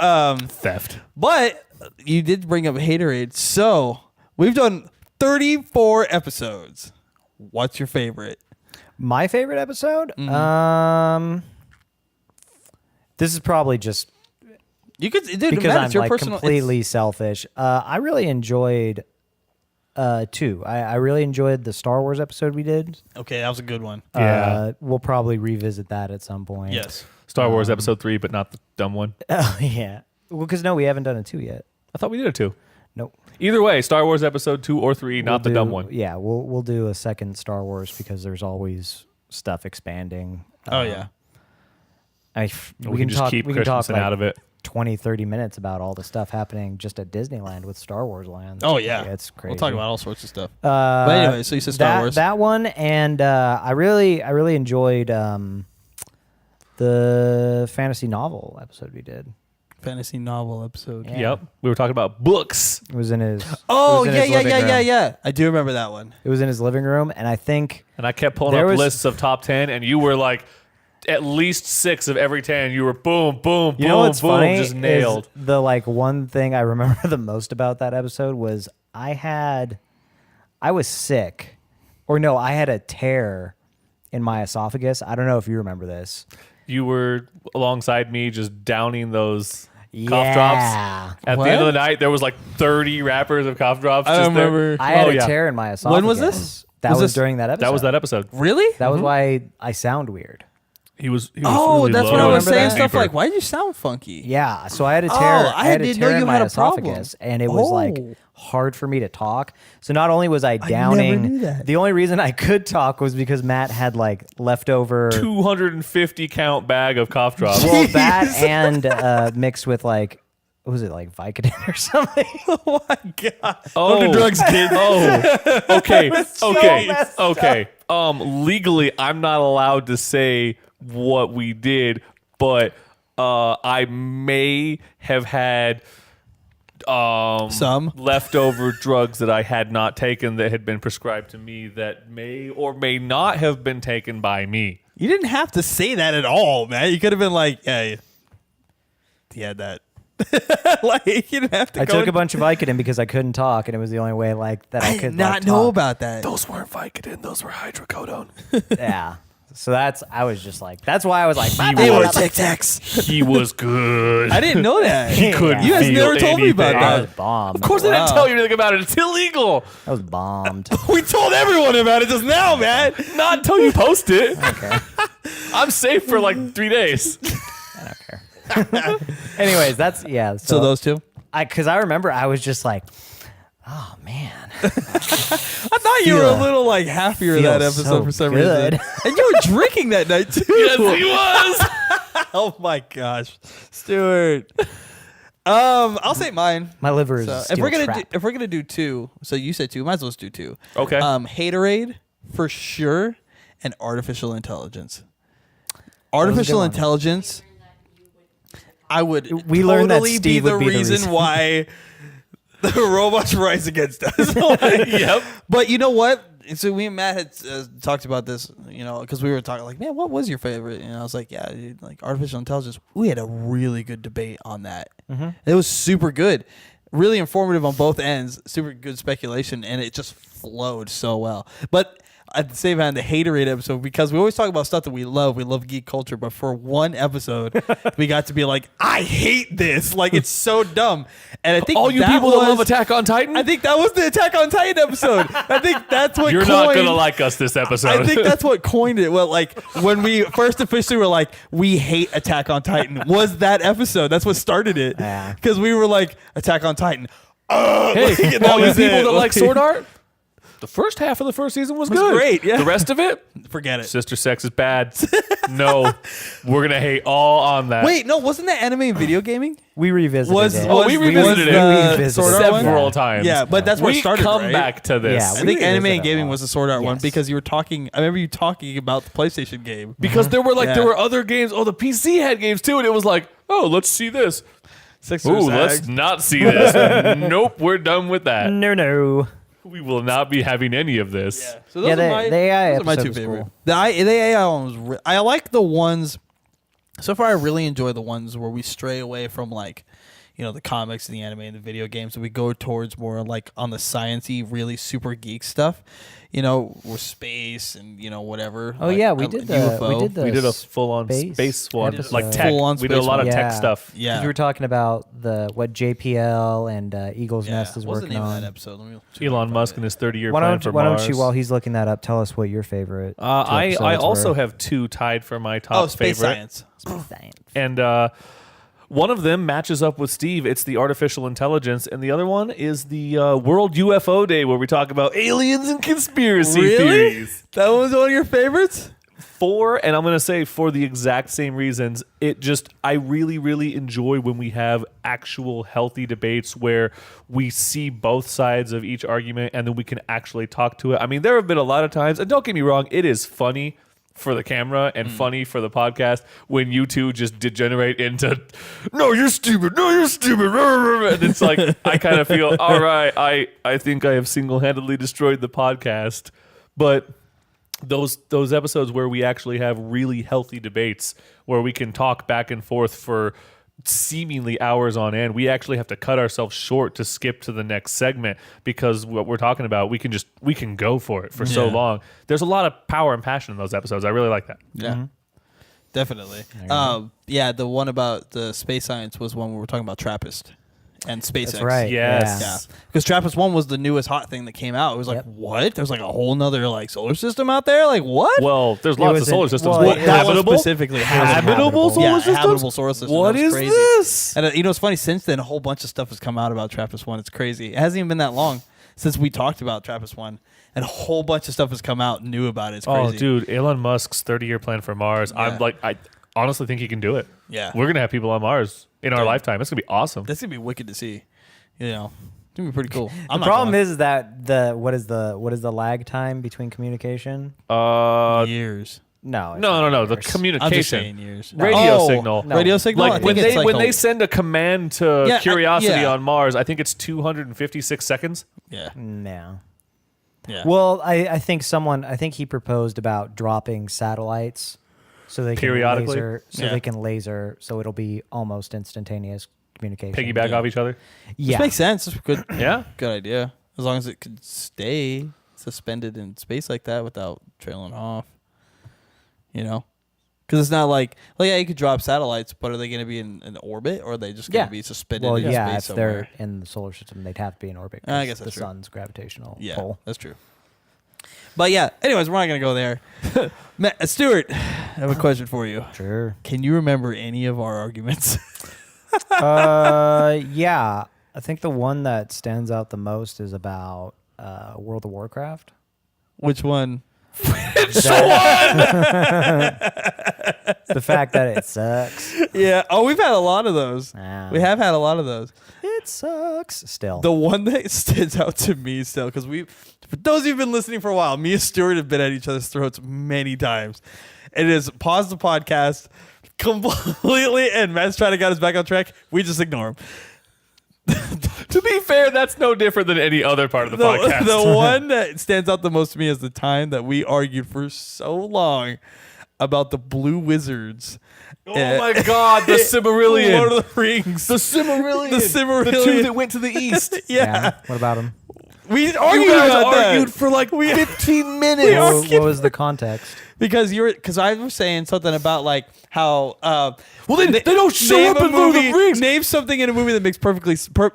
Theft. but you did bring up Haterade. So we've done 34 episodes. What's your favorite? My favorite episode? This is probably just You could, dude, because Matt, I'm it's your like personal, completely selfish. I really enjoyed 2. I really enjoyed the Star Wars episode we did. Okay, that was a good one. Yeah. We'll probably revisit that at some point. Yes. Star Wars Episode 3, but not the dumb one. Oh, yeah. Well, because no, we haven't done a 2 yet. I thought we did a 2. Nope. Either way, Star Wars Episode 2 or 3, not the dumb one. Yeah, we'll do a second Star Wars because there's always stuff expanding. Oh, yeah. We can just keep Christensen out of it. 20, 30 minutes about all the stuff happening just at Disneyland with Star Wars Land. Oh, yeah. It's crazy. We'll talk about all sorts of stuff. But anyway, so you said Star Wars. That one, and I really enjoyed the fantasy novel episode we did. Fantasy novel episode. Yeah. Yep. We were talking about books. It was in his. Oh, it was in his living room. yeah. I do remember that one. It was in his living room, and I think. And I kept pulling up lists of top 10, and you were like, at least 6 of every 10. You were boom, boom, You know boom, what's boom, funny just nailed. is the one thing I remember the most about that episode was I was sick, or no, I had a tear in my esophagus. I don't know if you remember this. You were alongside me just downing those cough drops. At the end of the night, there was like 30 wrappers of cough drops. I just remember. I had a tear in my esophagus. When was this? That was during that episode. That was that episode. Really? That was why I sound weird. He was oh, really that's low. when I was saying Deeper. stuff like, why did you sound funky? Yeah, so I had a tear. I had a didn't tear know you in my had a problem. esophagus, and it was like hard for me to talk. So not only was I downing, never knew that. the only reason I could talk was because Matt had like leftover 250 count bag of cough drops. well, that and mixed with like, what was it, like Vicodin or something? Oh my god! Oh, Don't do drugs, kids. Oh, okay, so okay, messed okay. Legally, I'm not allowed to say what we did, but I may have had some leftover drugs that I had not taken that had been prescribed to me that may or may not have been taken by me. You didn't have to say that at all, man. You could have been like, "Hey, he had that." Like you didn't have to. I took a bunch of Vicodin because I couldn't talk, and it was the only way like that I could did not like, know talk. about that. Those weren't Vicodin; those were hydrocodone. Yeah. So I was just like, that's why I was like, They were Tic Tacs. He was good. I didn't know that. He couldn't. You guys feel never told me about anything. I that. was bombed. Of course, I didn't tell you anything about it. It's illegal. I was bombed. We told everyone about it just now, man. Not until you post it. Okay. I'm safe for like 3 days. I don't care. Anyways, that's So those two. Because I remember I was just like, oh man, I thought you were a little like happier that episode so for some good. reason, and you were drinking that night too. Yes, he was. Oh my gosh, Stuart. I'll say mine. my liver is. So Steel trap. if we're gonna do two, so you said two, might as well just do two. Okay. Haterade for sure, and artificial intelligence. Artificial one. intelligence. I would. We learned that totally Steve be the would be the reason reason. why the robots rise against us. Yep. But you know what? So we and Matt had talked about this, because we were talking like, man, what was your favorite? And I was like, yeah, dude, like artificial intelligence. We had a really good debate on that. Mm-hmm. It was super good, really informative on both ends, super good speculation, and it just flowed so well. But at the same time, the Haterade episode, because we always talk about stuff that we love geek culture, but for one episode, we got to be like, I hate this. Like, it's so dumb. And I think all you people that love Attack on Titan? I think that was the Attack on Titan episode. I think that's what You're not going to like us this episode. I think that's what coined it. Well, like, when we first officially were like, we hate Attack on Titan, was that episode. That's what started it. Yeah. Because we were like, Attack on Titan. Hey, like, all you was people it. that like sword art? The first half of the first season was good. great, yeah. The rest of it, Forget it. sister sex is bad. No, we're gonna hate all on that. Wait, no, wasn't that anime and video gaming? We revisited it. we revisited it. revisited Sword Art one? several times. Yeah, but that's where it started, come right? back to this. Yeah, I think anime revisit and it gaming a lot. was the Sword Art one Yes. because you were talking. I remember you talking about the PlayStation game. because there were Yeah. there were other games. Oh, the PC had games too, and it was like, oh, let's see this. Sixers. Ooh, let's not see this. Nope, we're done with that. No. We will not be having any of this. Yeah. So those Yeah, are the AI those are my episode two was favorite. cool. The AI one was. I like the ones. So far, I really enjoy the ones where we stray away from like, the comics, and the anime, and the video games, and we go towards more like on the sciencey, really super geek stuff. Or space and whatever. Oh like, yeah, we did the We did a full-on space one, episode. like tech. Full-on We did a space lot of one. tech Yeah. stuff. Yeah. You were talking about what JPL and Eagle's Nest is wasn't working even on. that episode. Let me Elon Musk and his 30-year Why plan for don't Mars. you, while he's looking that up, tell us what your favorite? I episodes also were. have two tied for my top space favorite. science. Science. And one of them matches up with Steve. It's the artificial intelligence. And the other one is the World UFO Day, where we talk about aliens and conspiracy theories. That was one of your favorites? And I'm going to say for the exact same reasons, I really, really enjoy when we have actual healthy debates where we see both sides of each argument and then we can actually talk to it. I mean, there have been a lot of times, and don't get me wrong, it is funny for the camera and funny for the podcast when you two just degenerate into, no, you're stupid, and it's like, I kind of feel, all right, I think I have single-handedly destroyed the podcast. But those episodes where we actually have really healthy debates where we can talk back and forth for seemingly hours on end, we actually have to cut ourselves short to skip to the next segment because what we're talking about, we can go for it for so long. There's a lot of power and passion in those episodes. I really like that. Yeah. Definitely. The one about the space science was one where we were talking about Trappist. and SpaceX. That's right. Yes. Yeah. Because TRAPPIST-1 was the newest hot thing that came out. It was like, what? There's like a whole nother like solar system out there? Like, what? Well, there's lots of solar systems. Well, that one habitable? specifically. Habitable solar systems? Habitable solar systems. What is crazy. this? And you know, it's funny. Since then, a whole bunch of stuff has come out about TRAPPIST-1. It's crazy. It hasn't even been that long since we talked about TRAPPIST-1. And a whole bunch of stuff has come out new about it. It's crazy. Oh, dude, Elon Musk's 30-year plan for Mars. Yeah. I honestly think he can do it. Yeah. We're going to have people on Mars in our lifetime. It's going to be awesome. That's going to be wicked to see. You know, it's going to be pretty cool. The problem is that what is the lag time between communication? Years. No. The communication. I'm just saying years. Radio signal. No. Radio signal? Like when they send a command to Curiosity on Mars, I think it's 256 seconds. Yeah. No. Yeah. Well, I think he proposed about dropping satellites so they periodically can laser, so it'll be almost instantaneous communication. Piggyback off each other. Yeah. This makes sense. It's good. Yeah. Good idea. As long as it could stay suspended in space like that without trailing off. You know? Because it's not like you could drop satellites, but are they going to be in orbit, or are they just going to be suspended in space if somewhere? they're in the solar system, they'd have to be in orbit. I guess that's the true. sun's gravitational Yeah, pull. that's true. But yeah, anyways, we're not going to go there. Stuart, I have a question for you. Sure. Can you remember any of our arguments? Yeah. I think the one that stands out the most is about World of Warcraft. Which one? The fact that it sucks. Yeah. Oh, we've had a lot of those. We have had a lot of those. It sucks still. The one that stands out to me still, because for those who've been listening for a while, me and Stuart have been at each other's throats many times. It is pause the podcast completely, and Matt's trying to get us back on track. We just ignore him. To be fair, that's no different than any other part of the podcast. The one that stands out the most to me is the time that we argued for so long about the blue wizards. Oh my God, the Silmarillion. Lord of the Rings. The Silmarillion. The two that went to the east. Yeah. What about them? We argued for like 15 minutes. What was the context? Because I was saying something about like how they don't show up in Lord of the Rings. Name something in a movie that makes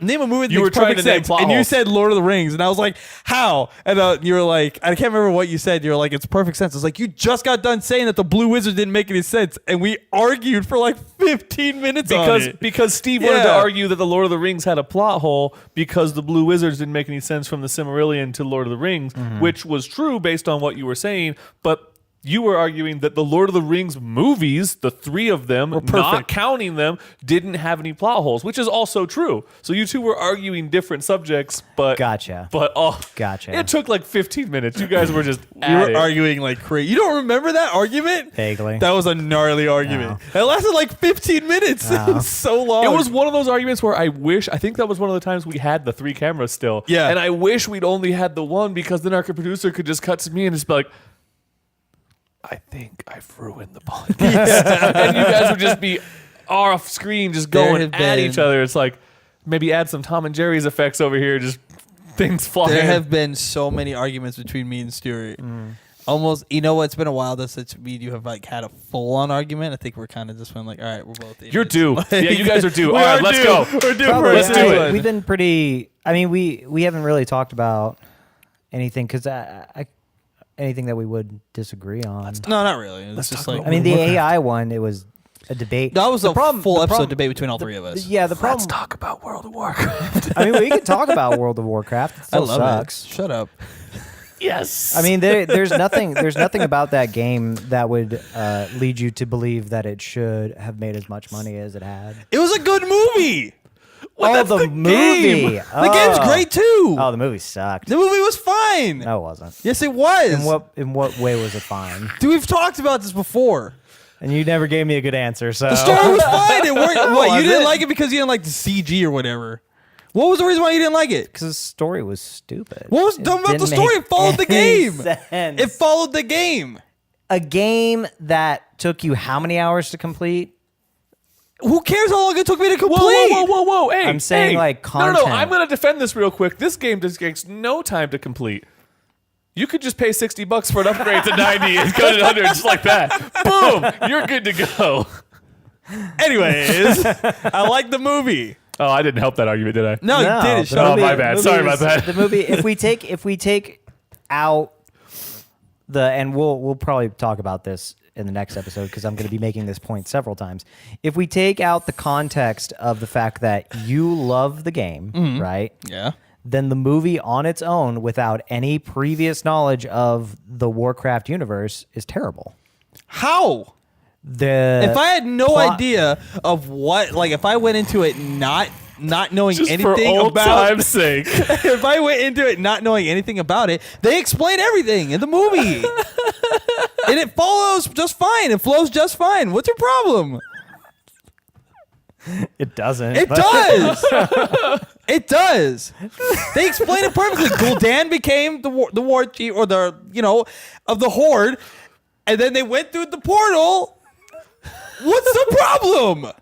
name a movie that you makes were trying perfect to name sense, plot and you holes. said Lord of the Rings, and I was like, how? And you were like, I can't remember what you said. You were like, it's perfect sense. It's like you just got done saying that the Blue Wizard didn't make any sense, and we argued for like 15 minutes because Steve wanted to argue that the Lord of the Rings had a plot hole because the Blue Wizards didn't make any sense from the Silmarillion to Lord of the Rings, which was true based on what you were saying, but you were arguing that the Lord of the Rings movies, the three of them, not counting them, didn't have any plot holes, which is also true. So you two were arguing different subjects, but Gotcha. But Gotcha. It took like 15 minutes. You guys were just You were arguing like crazy. You don't remember that argument? Vaguely. That was a gnarly argument. It lasted like 15 minutes. It was so long. It was one of those arguments where I think that was one of the times we had the 3 cameras still. Yeah. And I wish we'd only had the one, because then our producer could just cut to me and just be like, I think I've ruined the podcast. And you guys would just be off screen just going at each other. It's like, maybe add some Tom and Jerry's effects over here, just things flying. There have been so many arguments between me and Stuart. Almost, you know what? It's been a while since me and you have like had a full-on argument. I think we're kind of just been like, all right, we're both idiots. You're due. Yeah, you guys are due. All right, let's go. We're due Probably, for Let's do it. We've been pretty. I mean, we haven't really talked about anything because anything that we would disagree on. No, not really. It's just like I mean, the AI one, it was a debate. that was full episode debate between all three of us. Yeah, the problem. Let's talk about World of Warcraft. I mean, we can talk about World of Warcraft. It still sucks. it. Shut up. Yes. I mean, there's nothing about that game that would lead you to believe that it should have made as much money as it had. It was a good movie. That's the movie. Game. The game's great too. Oh, the movie sucked. The movie was fine. No, it wasn't. Yes, it was. In what way was it fine? Dude, we've talked about this before. And you never gave me a good answer. So The story was fine. It worked. What, you Was didn't it? like it because you didn't like the CG or whatever? What was the reason why you didn't like it? because the story was stupid. What was dumb about the didn't story? make It followed the any game. sense. It followed the game. A game that took you how many hours to complete? Who cares how long it took me to complete? Whoa. Hey, I'm saying, like, content. No, I'm going to defend this real quick. This game just takes no time to complete. You could just pay $60 for an upgrade to 90 and cut it under just like that. Boom, you're good to go. Anyways, I like the movie. Oh, I didn't help that argument, did I? No, you did it. Oh, my bad. Sorry about that. The movie. If we take out and we'll probably talk about this in the next episode because I'm going to be making this point several times. If we take out the context of the fact that you love the game, right? Yeah. Then the movie on its own, without any previous knowledge of the Warcraft universe, is terrible. How? If I had no idea of what, like, if I went into it not knowing Just anything for old about time's sake. If I went into it not knowing anything about it, they explain everything in the movie. And it follows just fine. It flows just fine. What's your problem? It doesn't. It does. It does. They explain it perfectly. Gul'dan became the war chief, or of the Horde, and then they went through the portal. What's the problem?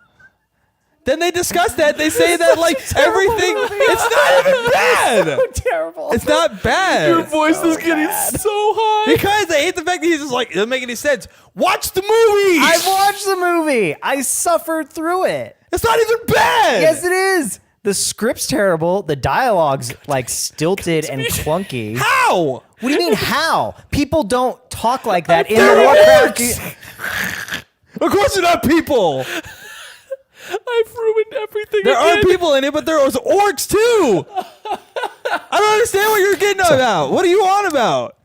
Then they discuss that. They say that like everything. It's not even bad. So terrible. It's not bad. Your voice is getting so high. Because I hate the fact that he's just like, it doesn't make any sense. Watch the movie. I've watched the movie. I suffered through it. It's not even bad. Yes, it is. The script's terrible. The dialogue's like stilted and clunky. How? What do you mean how? People don't talk like that in the Warcraft. Of course they're not people. I've ruined everything. There are people in it, but there are orcs too. I don't understand what you're getting about. What are you on about?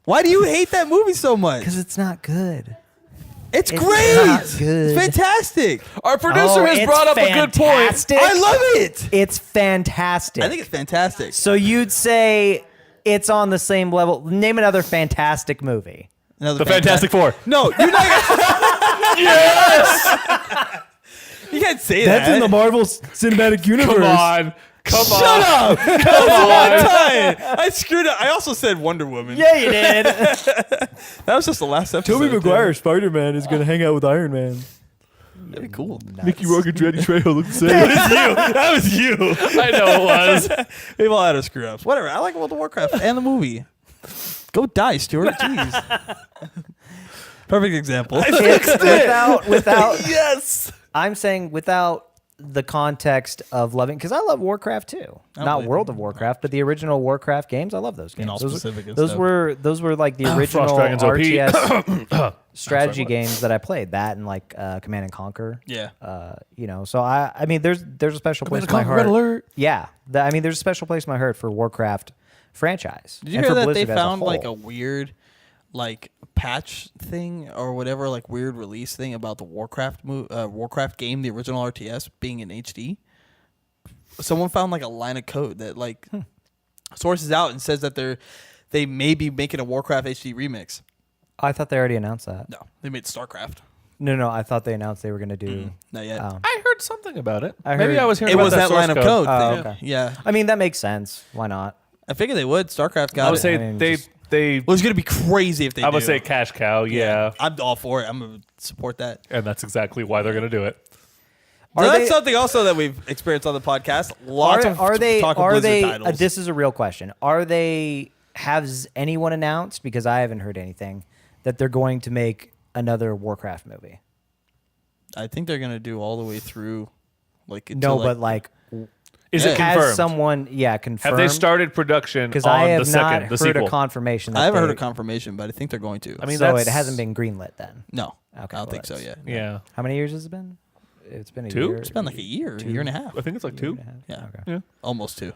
Why do you hate that movie so much? Because it's not good. It's great. Not good. It's fantastic. Our producer has brought up a good point. I love it. It's fantastic. I think it's fantastic. So you'd say it's on the same level. Name another fantastic movie. Another The Fantastic Four. No, you're not. Yes. You can't say that. That's in the Marvel Cinematic Universe. Come on. Shut up. Come on. I screwed up. I also said Wonder Woman. Yeah, you did. That was just the last episode. Tobey Maguire, Spider-Man, is going to hang out with Iron Man. That'd be cool. Mickey Rourke and Danny Trejo look the same. That was you. I know it was. We've all had our screw ups. Whatever. I like World of Warcraft and the movie. Go die, Stuart. Jeez. Perfect example. Without yes. I'm saying without the context of loving, because I love Warcraft too. Not World of Warcraft, but the original Warcraft games. I love those games. And all specific and those stuff. were like the original Frost Dragons OP. RTS strategy games that I played. That and like Command and Conquer. Yeah. So I mean, there's a special place in my heart. Red Alert. Yeah. I mean, there's a special place in my heart for Warcraft franchise. Did you hear that they found like a weird like patch thing or whatever, like weird release thing about the Warcraft game, the original RTS being in HD? Someone found like a line of code that like sources out and says that they may be making a Warcraft HD remix. I thought they already announced that. No, they made StarCraft. No, I thought they announced they were going to do. Not yet. I heard something about it. Maybe I was hearing It about was that line of code Oh, thing. okay. Yeah. I mean, that makes sense. Why not? I figured they would. StarCraft got I would it. say I mean, they Well, it's going to be crazy if they I do. would say cash cow, yeah. I'm all for it. I'm going to support that. And that's exactly why they're going to do it. So that's something also that we've experienced on the podcast. Lots of talk of Blizzard titles. This is a real question. Has anyone announced, because I haven't heard anything, that they're going to make another Warcraft movie? I think they're going to do all the way through. Is it has confirmed? someone, confirmed? Have they started production Because on I have the second, not the heard sequel? a confirmation. I haven't heard a confirmation, but I think they're going to. I mean, so that's, it hasn't been greenlit then. No. Okay, I don't think so yet. Yeah. How many years has it been? It's been a 2? year. It's been like a year and a half. I think it's like 2. Yeah. Okay. Yeah. Almost 2.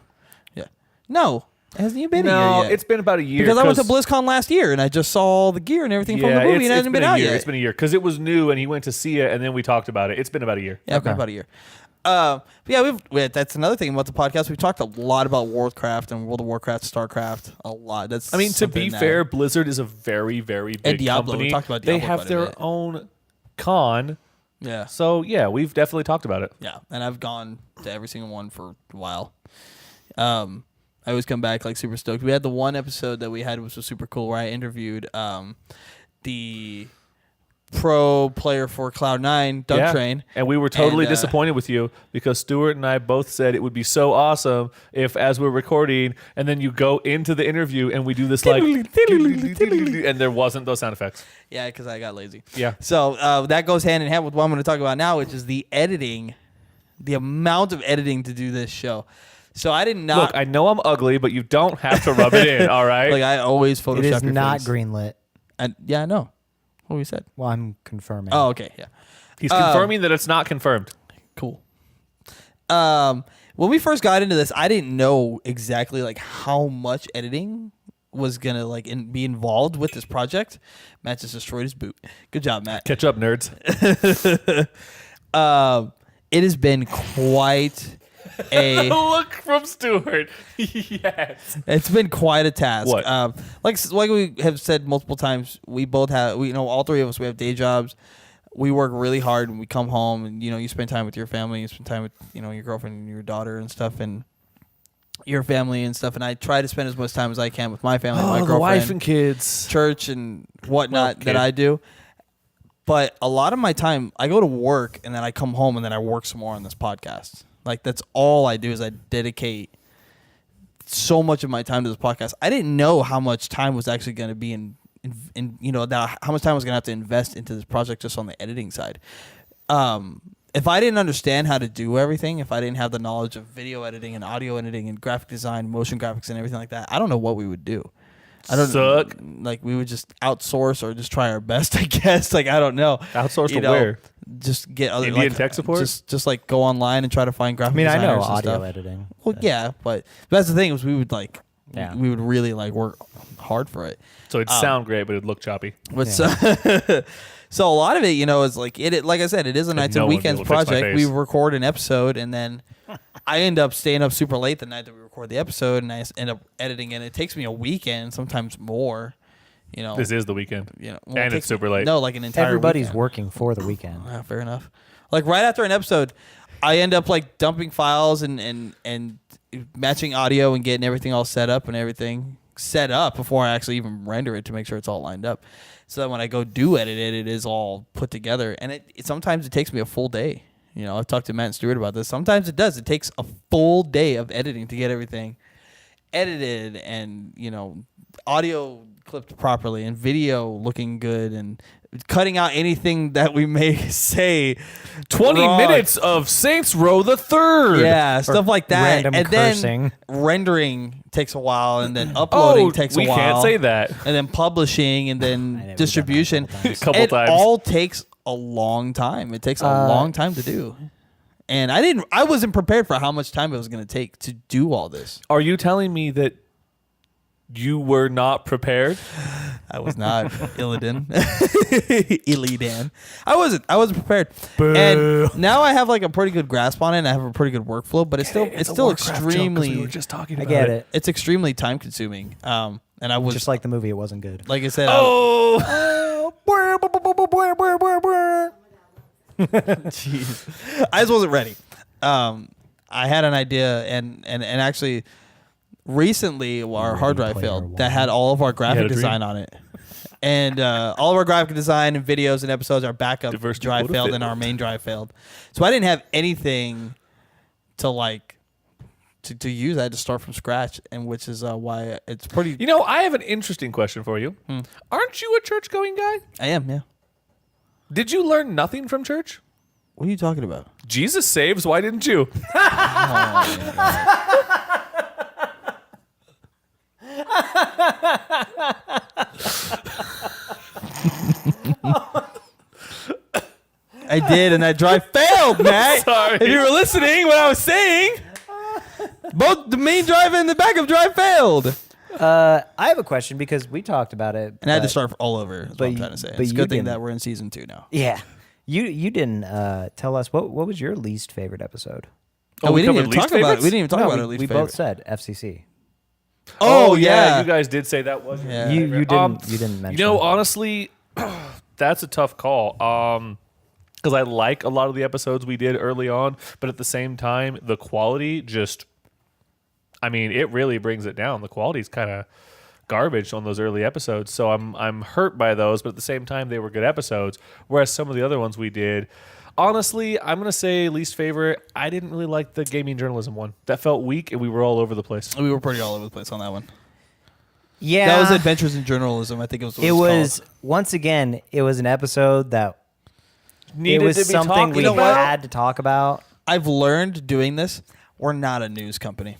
Yeah. No. It hasn't even been a No, year yet. it's been about a year. Because I went to BlizzCon last year and I just saw all the gear and everything from the movie and it hasn't been out yet. It's been a year because it was new and he went to see it and then we talked about it. It's been about a year. Yeah, it's been about a year. But yeah, that's another thing about the podcast. We've talked a lot about Warcraft and World of Warcraft, StarCraft, a lot. I mean, to be fair, Blizzard is a very, very big Diablo. company. We talked about Diablo they have quite a their bit. own con. Yeah. So, yeah, we've definitely talked about it. Yeah, and I've gone to every single one for a while. I always come back like super stoked. We had the one episode that we had which was super cool where I interviewed the pro player for Cloud9, Doug Train. And we were totally And, disappointed with you because Stuart and I both said it would be so awesome if, as we're recording, and then you go into the interview and we do this like, and there wasn't those sound effects. Yeah, because I got lazy. Yeah. So that goes hand in hand with what I'm going to talk about now, which is the editing The amount of editing to do this show. So I did not. Look, I know I'm ugly, but you don't have to rub it in, all right? Like, I always Photoshop It is your not face. greenlit. Yeah, I know. What we said. Well, I'm confirming. Oh, okay, yeah. He's confirming that it's not confirmed. Cool. When we first got into this, I didn't know exactly like how much editing was gonna like be involved with this project. Matt just destroyed his boot. Good job, Matt. Catch up, nerds. It has been quite a look from Stuart. Yes, it's been quite a task. What? Like we have said multiple times, we both have all three of us, we have day jobs. We work really hard and we come home and you spend time with your family, you spend time with your girlfriend and your daughter and stuff and your family and stuff, and I try to spend as much time as I can with my family, my girlfriend, the wife and kids, church and whatnot that I do. But a lot of my time, I go to work and then I come home and then I work some more on this podcast. Like, that's all I do is I dedicate so much of my time to this podcast. I didn't know how much time was actually going to be in how much time I was going to have to invest into this project just on the editing side. If I didn't understand how to do everything, if I didn't have the knowledge of video editing and audio editing and graphic design, motion graphics and everything like that, I don't know what we would do. I don't suck. Like, we would just outsource or just try our best, I guess. Like, I don't know. Outsource to where? Just get other Indian tech support. Just like go online and try to find graphic. I designers know and audio stuff. editing. Well, yeah, but that's the thing is we would really like work hard for it. So it'd sound great, but it'd look choppy. But so a lot of it, is like it. Like I said, it is a nights and weekends project. We record an episode, and then I end up staying up super late the night that we record the episode, and I end up editing, and it takes me a weekend, sometimes more. This is the weekend. Well, and it's super late. No, like an entire. Everybody's weekend. working for the weekend. Fair enough. Like right after an episode, I end up like dumping files and matching audio and getting everything all set up before I actually even render it to make sure it's all lined up. So that when I go do edit it, it is all put together. And it sometimes it takes me a full day. I've talked to Matt and Stuart about this. Sometimes it does. It takes a full day of editing to get everything edited and, audio clipped properly and video looking good and cutting out anything that we may say 20 wrong. minutes of Saints Row the Third. Yeah, stuff like that. Random and cursing. Then rendering takes a while, and then uploading takes a while. We can't say that. And then publishing, and then distribution. A couple times. It all takes a long time. It takes a long time to do. And I wasn't prepared for how much time it was going to take to do all this. Are you telling me that you were not prepared? I was not Illidan. I wasn't prepared. Boo. And now I have like a pretty good grasp on it and I have a pretty good workflow, but it's still extremely we were just talking about I get it. It's extremely time consuming. And I was just like the movie, it wasn't good. Like I said, jeez. I just wasn't ready. I had an idea and actually recently our hard drive failed that had all of our graphic design on it. And all of our graphic design and videos and episodes, our backup drive failed and our main drive failed. So I didn't have anything to to use. I had to start from scratch, and which is why it's pretty. I have an interesting question for you. Aren't you a church-going guy? I am, yeah. Did you learn nothing from church? What are you talking about? Jesus saves. Why didn't you? I did, and that drive failed, Matt. Sorry. If you were listening, what I was saying, both the main drive and the backup drive failed. I have a question because we talked about it, and I had to start all over. That's what I'm trying to say. It's a good thing that we're in season 2 now. Yeah, you didn't tell us what was your least favorite episode. We didn't even talk about it. We didn't even talk about our least favorite. We both said FCC. Oh yeah, you guys did say that was. Yeah. You didn't mention. Honestly, that's a tough call. Because I like a lot of the episodes we did early on, but at the same time, the quality it really brings it down. The quality's kind of garbage on those early episodes, so I'm hurt by those. But at the same time, they were good episodes. Whereas some of the other ones we did. Honestly, I'm going to say least favorite. I didn't really like the gaming journalism one. That felt weak, and we were all over the place. We were pretty all over the place on that one. Yeah. That was Adventures in Journalism, I think it was what it was called. Once again, it was an episode that needed to be something we had to talk about. I've learned doing this. We're not a news company.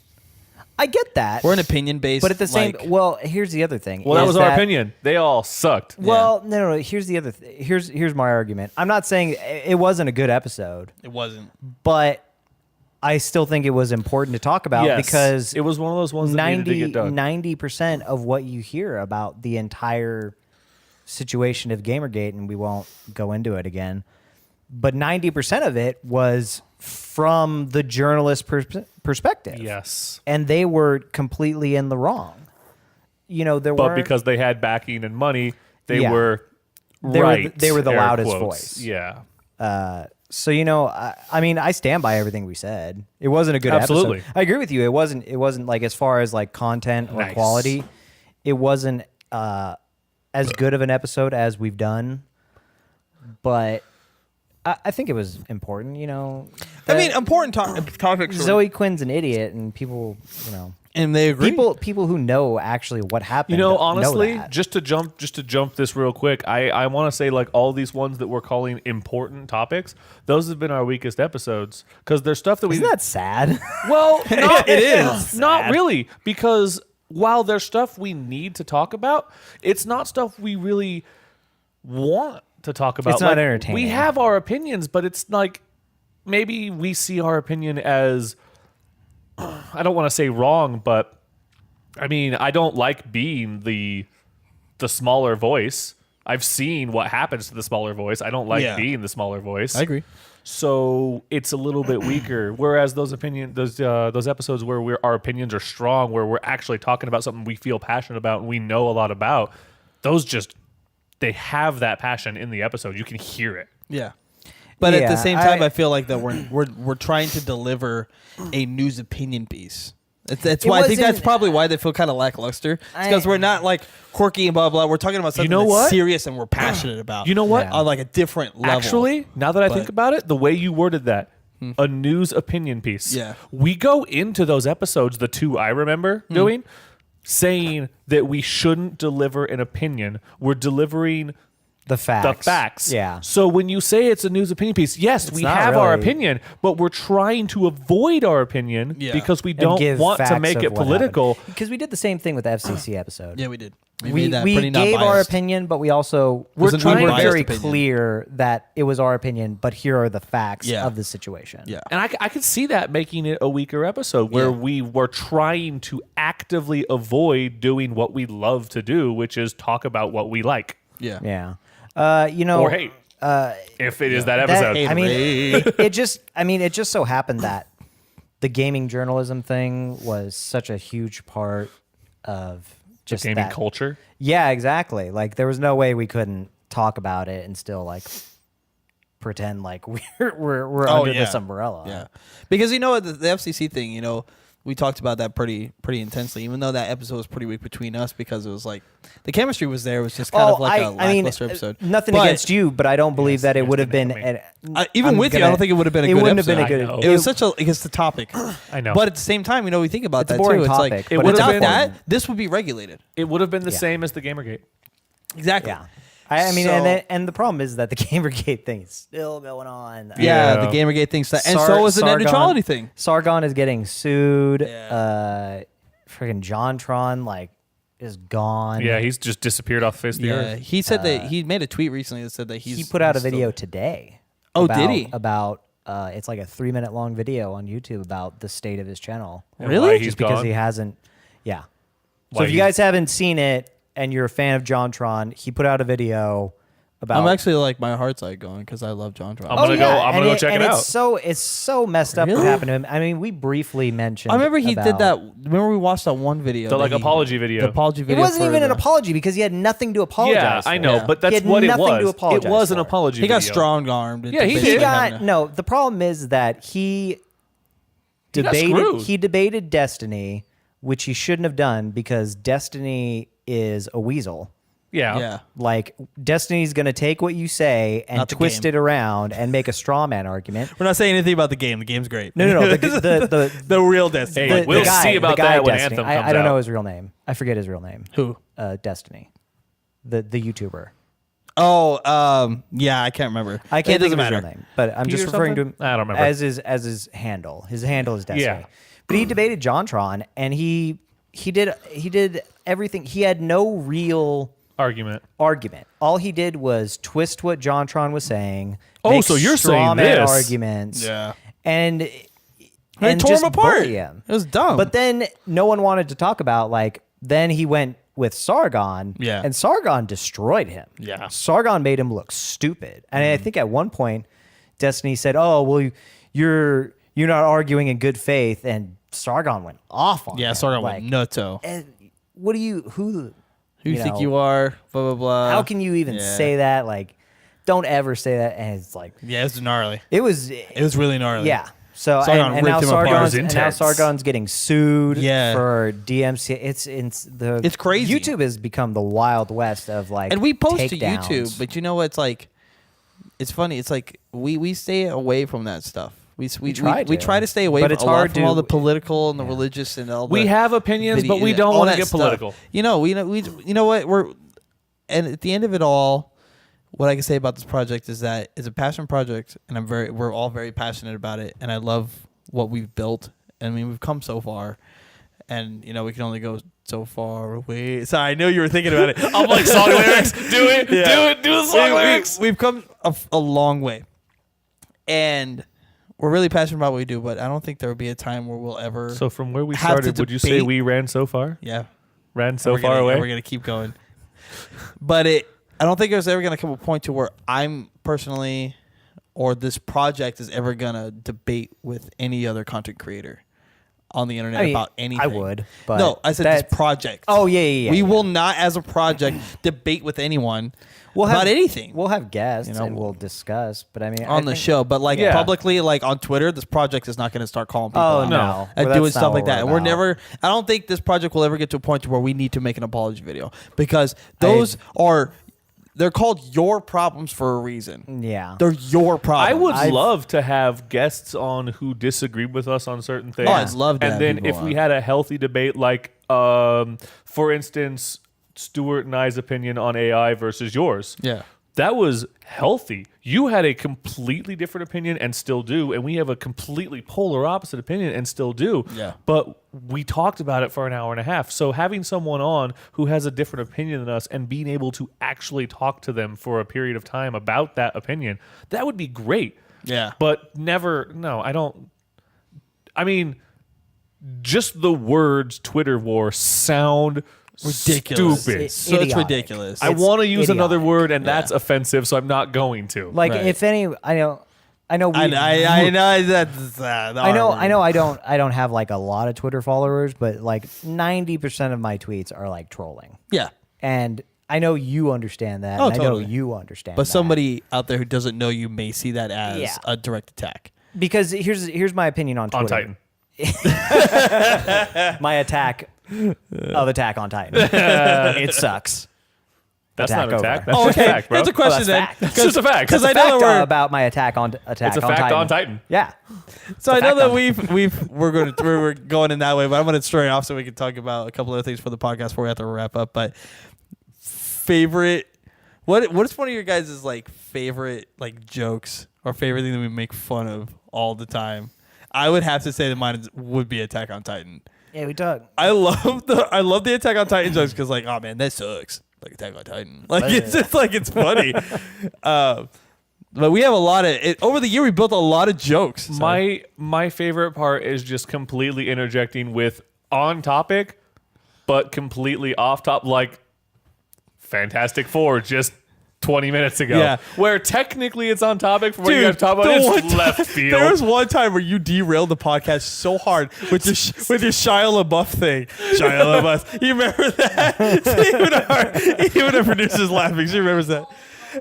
I get that. We're an opinion based. But at the same, well, here's the other thing. Well, that was our opinion. They all sucked. Well, no. Here's the other. Here's my argument. I'm not saying it wasn't a good episode. It wasn't. But I still think it was important to talk about because it was one of those ones that needed to get done. 90% of what you hear about the entire situation of Gamergate, and we won't go into it again, but 90% of it was from the journalist perspective. Yes. And they were completely in the wrong. But because they had backing and money, they were They were the loudest quotes. voice. Yeah. So I mean, I stand by everything we said. It wasn't a good episode. I agree with you. It wasn't like as far as like content or quality, it wasn't as good of an episode as we've done. But I think it was important. I mean, important topics. Zoe Quinn's an idiot, and people, and they agree. People who know actually what happened. Honestly, know that. just to jump this real quick, I want to say like all these ones that we're calling important topics, those have been our weakest episodes because there's stuff that we. Isn't that sad? Well, it is not really, because while there's stuff we need to talk about, it's not stuff we really want to talk about. It's not entertaining. We have our opinions, but it's like maybe we see our opinion as, I don't want to say wrong, but I mean, I don't like being the smaller voice. I've seen what happens to the smaller voice. I don't like being the smaller voice. I agree. So it's a little bit weaker. Whereas those episodes where our opinions are strong, where we're actually talking about something we feel passionate about and we know a lot about, those just, they have that passion in the episode. You can hear it. Yeah. But at the same time, I feel like that we're trying to deliver a news opinion piece. That's why I think that's probably why they feel kind of lackluster. It's because we're not like quirky and blah blah. We're talking about something that's serious and we're passionate about. You know what? On like a different level. Actually, now that I think about it, the way you worded that, a news opinion piece. Yeah. We go into those episodes, the two I remember doing, saying that we shouldn't deliver an opinion. We're delivering the facts. Yeah. So when you say it's a news opinion piece, yes, we have our opinion, but we're trying to avoid our opinion because we don't want to make it political. Because we did the same thing with the FCC episode. Yeah, we did. We gave our opinion, but we also were very clear that it was our opinion, but here are the facts of the situation. Yeah. And I could see that making it a weaker episode where we were trying to actively avoid doing what we love to do, which is talk about what we like. Yeah. Yeah. Or hate. If it is that episode. It just so happened that the gaming journalism thing was such a huge part of just the gaming culture. Yeah, exactly. Like there was no way we couldn't talk about it and still like pretend like we're under this umbrella. Yeah. Because the FCC thing, we talked about that pretty intensely, even though that episode was pretty weak between us because it was like the chemistry was there. It was just kind of like a lackluster episode. Nothing against you, but I don't believe that it would have been. Even with you, I don't think it would have been a good episode. It wouldn't have been a good. It was against the topic. I know. But at the same time, we think about that too. It's like without that, this would be regulated. It would have been the same as the Gamergate. Exactly. Yeah. And the problem is that the Gamergate thing is still going on. Yeah, the Gamergate thing, and so is the net neutrality thing. Sargon is getting sued. Freaking JonTron is gone. Yeah, he's just disappeared off the face of the earth. He said that he made a tweet recently that said that he put out a video today. Did he? About it's like a 3-minute long video on YouTube about the state of his channel. Really? Just because he hasn't. Yeah. So if you guys haven't seen it, and you're a fan of JonTron, he put out a video about. I'm actually my heart's going because I love JonTron. I'm gonna go check it out. It's so messed up what happened to him. I mean, we briefly mentioned. I remember he did that. Remember we watched that one video, the apology video. The apology video. It wasn't even an apology because he had nothing to apologize. Yeah, I know, but that's what it was. It was an apology. He got strong armed. Yeah, he did. The problem is that he debated Destiny, which he shouldn't have done because Destiny is a weasel. Yeah. Like Destiny's going to take what you say and twist it around and make a straw man argument. We're not saying anything about the game. The game's great. No. The real Destiny. Hey, we'll see about that when Destiny. Anthem comes out. I don't know his real name. I forget his real name. Who? Destiny. The YouTuber. Oh, yeah, I can't remember. I can't think of his matter. real name, but I'm just Peter referring to something? him I don't remember. as his handle. His handle is Destiny. Yeah. But he debated JonTron, and he did everything. He had no real argument. All he did was twist what JonTron was saying. Oh, make so you're straw saying man this. arguments. Yeah. And They tore just him apart. bully him. It was dumb. But then no one wanted to talk about, like, then he went with Sargon. Yeah. And Sargon destroyed him. Yeah. Sargon made him look stupid. And I think at one point, Destiny said, "Oh, well, you're not arguing in good faith," and Sargon went off on him. Sargon like, went nutso. And who Who you think know, you are? Blah, blah, blah. How can you even say that? Like, don't ever say that. And it's like, Yeah, it was gnarly. it was really gnarly. yeah. So Sargon and now ripped him apart. Sargon's getting sued Yeah. for DMC. It's crazy. YouTube has become the Wild West of like, And we post to takedowns. YouTube, but you know what? It's like, it's funny. It's like we stay away from that stuff. We try to stay away But from, it's a lot hard from to- all the political and the religious and all the We have opinions, but we don't all want to that get stuff. political. You know, you know what? And at the end of it all, what I can say about this project is that it's a passion project, and we're all very passionate about it, and I love what we've built. I mean, we've come so far, and you know, we can only go so far away. Sorry, I know you were thinking about it. I'm like, song lyrics. Do it. Do the song lyrics. We've come a long way, and we're really passionate about what we do. But I don't think there will be a time where we'll ever. So from where we have to started, would you say debate- we ran so far? Yeah, Ran so we're far gonna, away? We're gonna keep going, but I don't think there's ever gonna come a point to where I'm personally, or this project is ever gonna debate with any other content creator on the internet about anything. I would, but no, I said this project. Oh yeah. We will not, as a project, debate with anyone about anything. We'll have guests You know, and we'll discuss. But I mean, on the show, but like publicly, like on Twitter, this project is not going to start calling people out no. and Well, doing that's not stuff like what that. And we're we're about. never. I don't think this project will ever get to a point where we need to make an apology video, because those they're called your problems for a reason. Yeah. They're your problems. I would love to have guests on who disagree with us on certain things. Oh, I'd love to And have then people if on. we had a healthy debate, like, for instance, Stuart and I's opinion on AI versus yours. Yeah. That was healthy. You had a completely different opinion and still do, and we have a completely polar opposite opinion and still do. Yeah. But we talked about it for an hour and a half. So having someone on who has a different opinion than us and being able to actually talk to them for a period of time about that opinion, that would be great. Yeah. But I mean, just the words Twitter war sound Ridiculous. stupid. So it's Idiotic. ridiculous. I want to use another idiotic. word, and that's offensive, so I'm not going to. Like Right. if any, I know. I know that's I don't have like a lot of Twitter followers, but like 90% of my tweets are like trolling. Yeah. And I know you understand that. Oh, and totally. I know you understand But that. somebody out there who doesn't know you may see that as Yeah. a direct attack. Because here's my opinion on Twitter. On Titan. My attack of Attack on Titan. It sucks. That's Attack not an attack. over. That's Oh, just a okay. fact, bro. That's a question that's then. fact. It's just a fact. Because It's I a know Fact that we're about my attack on It's a fact on Titan. Yeah. So I know fact that on we're going in that way, but I'm going to start off so we can talk about a couple other things for the podcast before we have to wrap up. But favorite, what is one of your guys' like favorite like jokes or favorite thing that we make fun of all the time? I would have to say that mine would be Attack on Titan. Yeah, we talk. I love the Attack on Titan jokes because like, oh man, that sucks. Like Attack on Titan. Like it's just like it's funny. But we have a lot of it over the year. We built a lot of jokes. So. My favorite part is just completely interjecting with on topic, but completely off top, like Fantastic Four just 20 minutes ago. Yeah. Where technically it's on topic for what you Dude, guys talk about. It's left field. There was one time where you derailed the podcast so hard with your Shia LaBeouf thing. Shia LaBeouf. You remember that? Even our producer's laughing. She remembers that.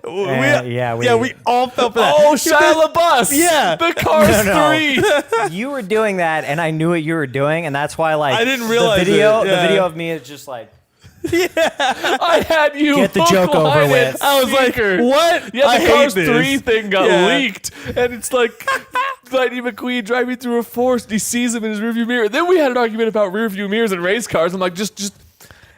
We all felt for that. Oh, Shia LaBeouf. Yeah. The Cars 3. You were doing that, and I knew what you were doing, and that's why like I didn't realize the video. it. Yeah. The video of me is just like. I had you Get the hook, joke over line, with. and I was like, sinker. what? Yeah, I the hate Cars this. 3 thing got Yeah. leaked, and it's like Lightning McQueen driving through a forest. He sees him in his rearview mirror. Then we had an argument about rearview mirrors and race cars. I'm like, just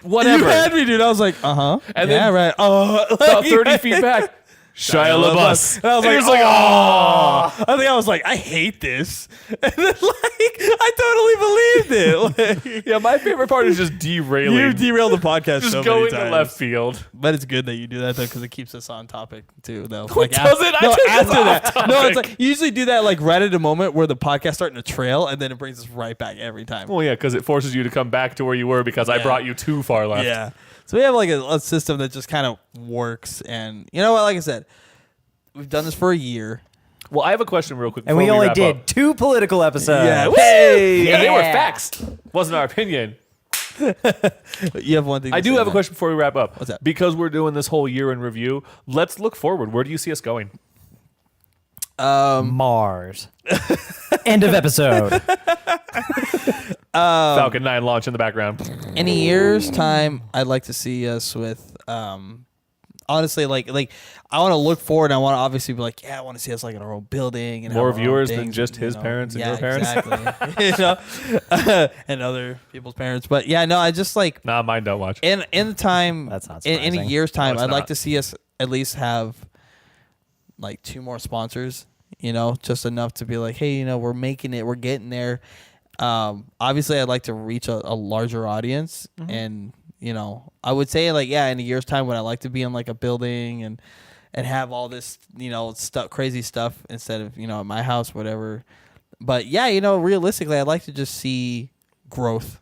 whatever. You had me, dude. I was like, and then yeah, right. About 30 feet back, Shia LaBeouf. And I was like, oh. I think I was like, I hate this. And then, like, I totally believed it. Yeah, my favorite part is just derailing. You derailed the podcast just so going many times. to left field. But it's good that you do that, though, because it keeps us on topic, too, though. Who does it? I took after us that. off topic. No, it's like, you usually do that, like, right at a moment where the podcast's starting to trail, and then it brings us right back every time. Well, yeah, because it forces you to come back to where you were because I brought you too far left. Yeah. So we have, like, a system that just kind of works. And you know what? Like I said, we've done this for a year. Well, I have a question real quick. And we only did 2 political episodes. Yeah. Hey! And they were facts. Wasn't our opinion. You have one thing. I do have a question before we wrap up. What's that? Because we're doing this whole year in review, let's look forward. Where do you see us going? Mars. End of episode. Falcon 9 launch in the background. In a year's time, I'd like to see us with, honestly, like I want to look forward. And I want to obviously be like, yeah, I want to see us like in our own building and more have our own viewers than things, just his parents and your parents. Exactly. You know? And other people's parents. But yeah, no, I just like Nah, mine don't watch. in the time. That's not in a surprising. year's time, No, it's I'd like not. to see us at least have like 2 more sponsors. You know, just enough to be like, hey, you know, we're making it, we're getting there. Obviously, I'd like to reach a larger audience, and you know, I would say like, yeah, in a year's time, would I like to be in like a building and have all this, you know, crazy stuff instead of, you know, at my house, whatever. But yeah, you know, realistically, I'd like to just see growth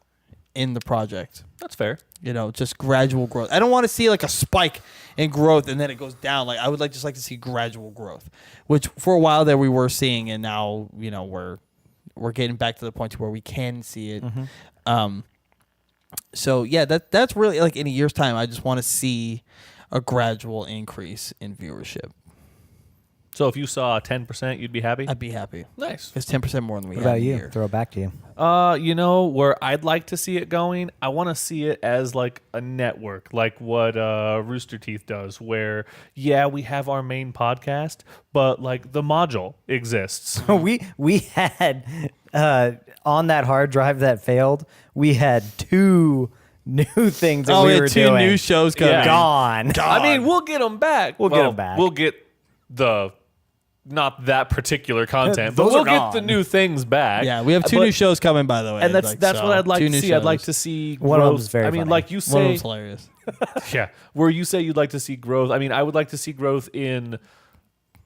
in the project. That's fair. You know, just gradual growth. I don't want to see like a spike in growth and then it goes down. Like I would like to see gradual growth, which for a while there we were seeing, and now, you know, we're getting back to the point where we can see it. So yeah, that's really like in a year's time, I just want to see a gradual increase in viewership. So if you saw 10%, you'd be happy? I'd be happy. Nice. It's 10% more than we What had about in a you? year. Throw it back to you. You know, where I'd like to see it going, I want to see it as like a network, like what Rooster Teeth does, where, yeah, we have our main podcast, but like the module exists. we had on that hard drive that failed, we had 2 new things that we we were had 2 doing. new shows coming. Yeah. Gone. I mean, we'll get them back. We'll get 'em back. We'll get the not that particular content, but Those we'll are get gone. the new things back. Yeah, we have 2 But- new shows coming, by the way. and that's so, what I'd like 2 to new see. I'd like shows. to see growth. One of them's very I mean, funny. like you One of say, them's hilarious. yeah, where you say you'd like to see growth. I mean, I would like to see growth in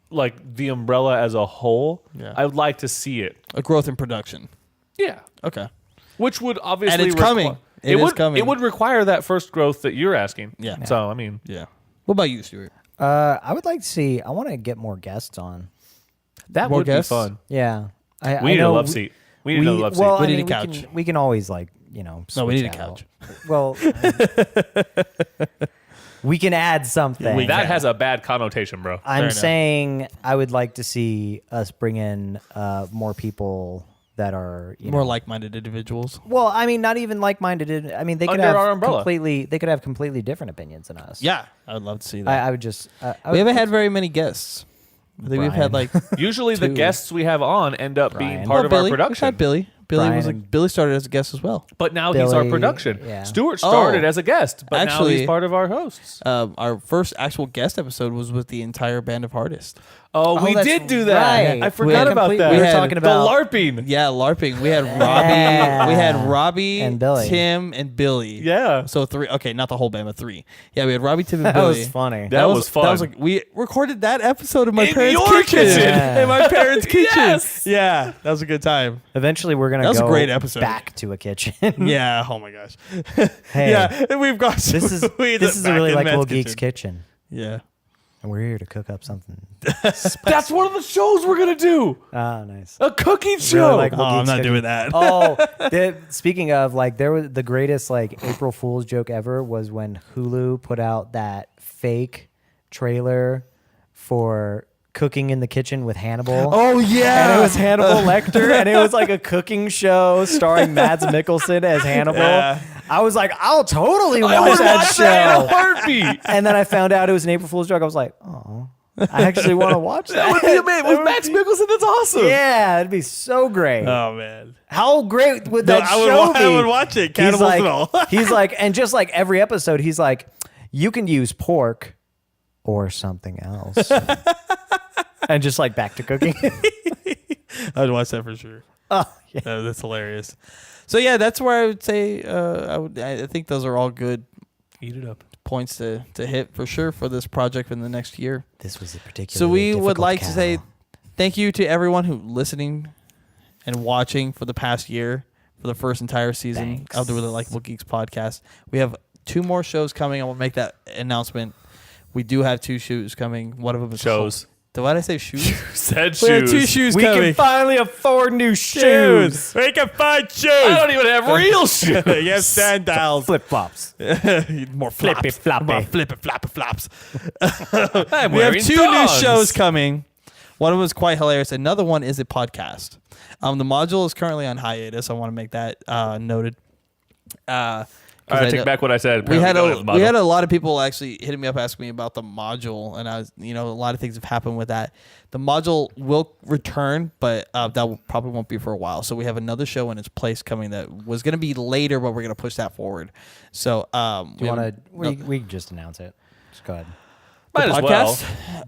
like the umbrella as a whole. Yeah. I would like to see it. A growth in production. Yeah, Okay. which would obviously And it's coming. It is would coming. It would require that first growth that you're asking. Yeah. So I mean, Yeah. What about you, Stuart? I would like to see. I want to get more guests on. that More would guests? be fun. Yeah. We need a love seat. We need another love seat. Well, We I need mean, a couch. We can always like, you know. No, we switch need a out. couch. Well, we can add something. That has a bad connotation, bro. I'm Fair enough. saying I would like to see us bring in more people that are More know, like-minded individuals. Well, I mean, not even like-minded. I mean, they could Under have our umbrella. They could have completely different opinions than us. Yeah, I would love to see that. I would just. We haven't had very many guests. I think we've had Brian. like Usually the 2. guests we have on end up being Brian. part of Billy. our We've production. had Billy. Billy was Brian. like Billy started as a guest as well. But now he's our Billy, production. yeah. Stuart started Oh. as a guest, but now Actually- he's part of our hosts. Our first actual guest episode was with the entire band of Hardest. Oh, we that's did do that. right. I We forgot had about complete- that. we were had talking about the LARPing. Yeah, LARPing. We had Robbie. Yeah. We had Robbie And Billy. Tim, and Billy. Yeah. So 3. Okay, not the whole band, but 3. Yeah, we had Robbie, Tim, and That Billy. was funny. That was fun. That was like we recorded that episode in my In parents' your kitchen. kitchen. Yeah. In my parents' kitchen. Yes. Yeah, that was a good time. Eventually, we're gonna That was a go great episode. back to a kitchen. Yeah. Oh my gosh. Hey, Yeah, and we've got. this is a really likable geeks kitchen, Yeah. and we're here to cook up something. That's one of the shows we're gonna do. Ah, nice. A cooking Really show. likable Oh, I'm geeks not kitchen. doing that. Oh, speaking of, like, there was the greatest like April Fool's joke ever was when Hulu put out that fake trailer for Cooking in the Kitchen with Hannibal. Oh yeah. And it was Hannibal Lecter, and it was like a cooking show starring Mads Mikkelsen as Hannibal. Yeah. I was like, I'll totally I watch would that watch show. that in a heartbeat. And then I found out it was an April Fool's joke. I was like, oh. I actually want to watch that. That would be amazing. With Max Mikkelsen, that's awesome. Yeah, it'd be so great. Oh man, how great would that show be? I would watch it. Cannibals and all. He's like, and just like every episode, he's like, you can use pork or something else, and just like back to cooking. I'd watch that for sure. Oh, yeah. That's hilarious. So yeah, that's where I would say I think those are all good. Eat it up. Points to hit for sure for this project in the next year. This was a particular. So we would like to say thank you to everyone who listening and watching for the past year for the first entire season of the Really Likable Geeks podcast. We have 2 more shows coming. I will make that announcement. We do have 2 shows coming. One of them is shows. Why did I say shoes? Said shoes. We have 2 shoes we coming. We can finally afford new shoes. We can find shoes. I don't even have real shoes. You have sandals. Flip-flops. More flops. Flippy-floppy. More flippy-floppy flops. I'm we have wearing 2 thongs. new shows coming. One of them is quite hilarious. Another one is a podcast. The module is currently on hiatus. I want to make that noted. All right, take back what I said. We had a lot of people actually hitting me up asking me about the module, and I was, a lot of things have happened with that. The module will return, but probably won't be for a while. So we have another show in its place coming that was going to be later, but we're going to push that forward. So do you want to? We can just announce it. Just go ahead. Might as well.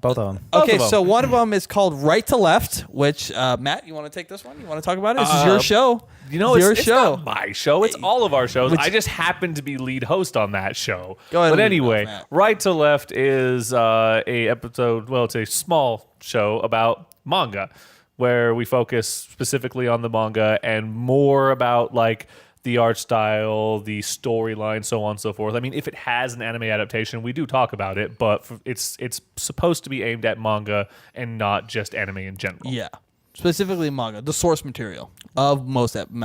Both of them. Okay, so one of them is called Right to Left, which, Matt, you want to take this one? You want to talk about it? This is your show. It's not my show. It's all of our shows. I just happen to be lead host on that show. Go ahead. But anyway, Right to Left is a episode. Well, it's a small show about manga, where we focus specifically on the manga and more about like the art style, the storyline, so on and so forth. I mean, if it has an anime adaptation, we do talk about it, but it's supposed to be aimed at manga and not just anime in general. Yeah. Specifically manga, the source material of most anime.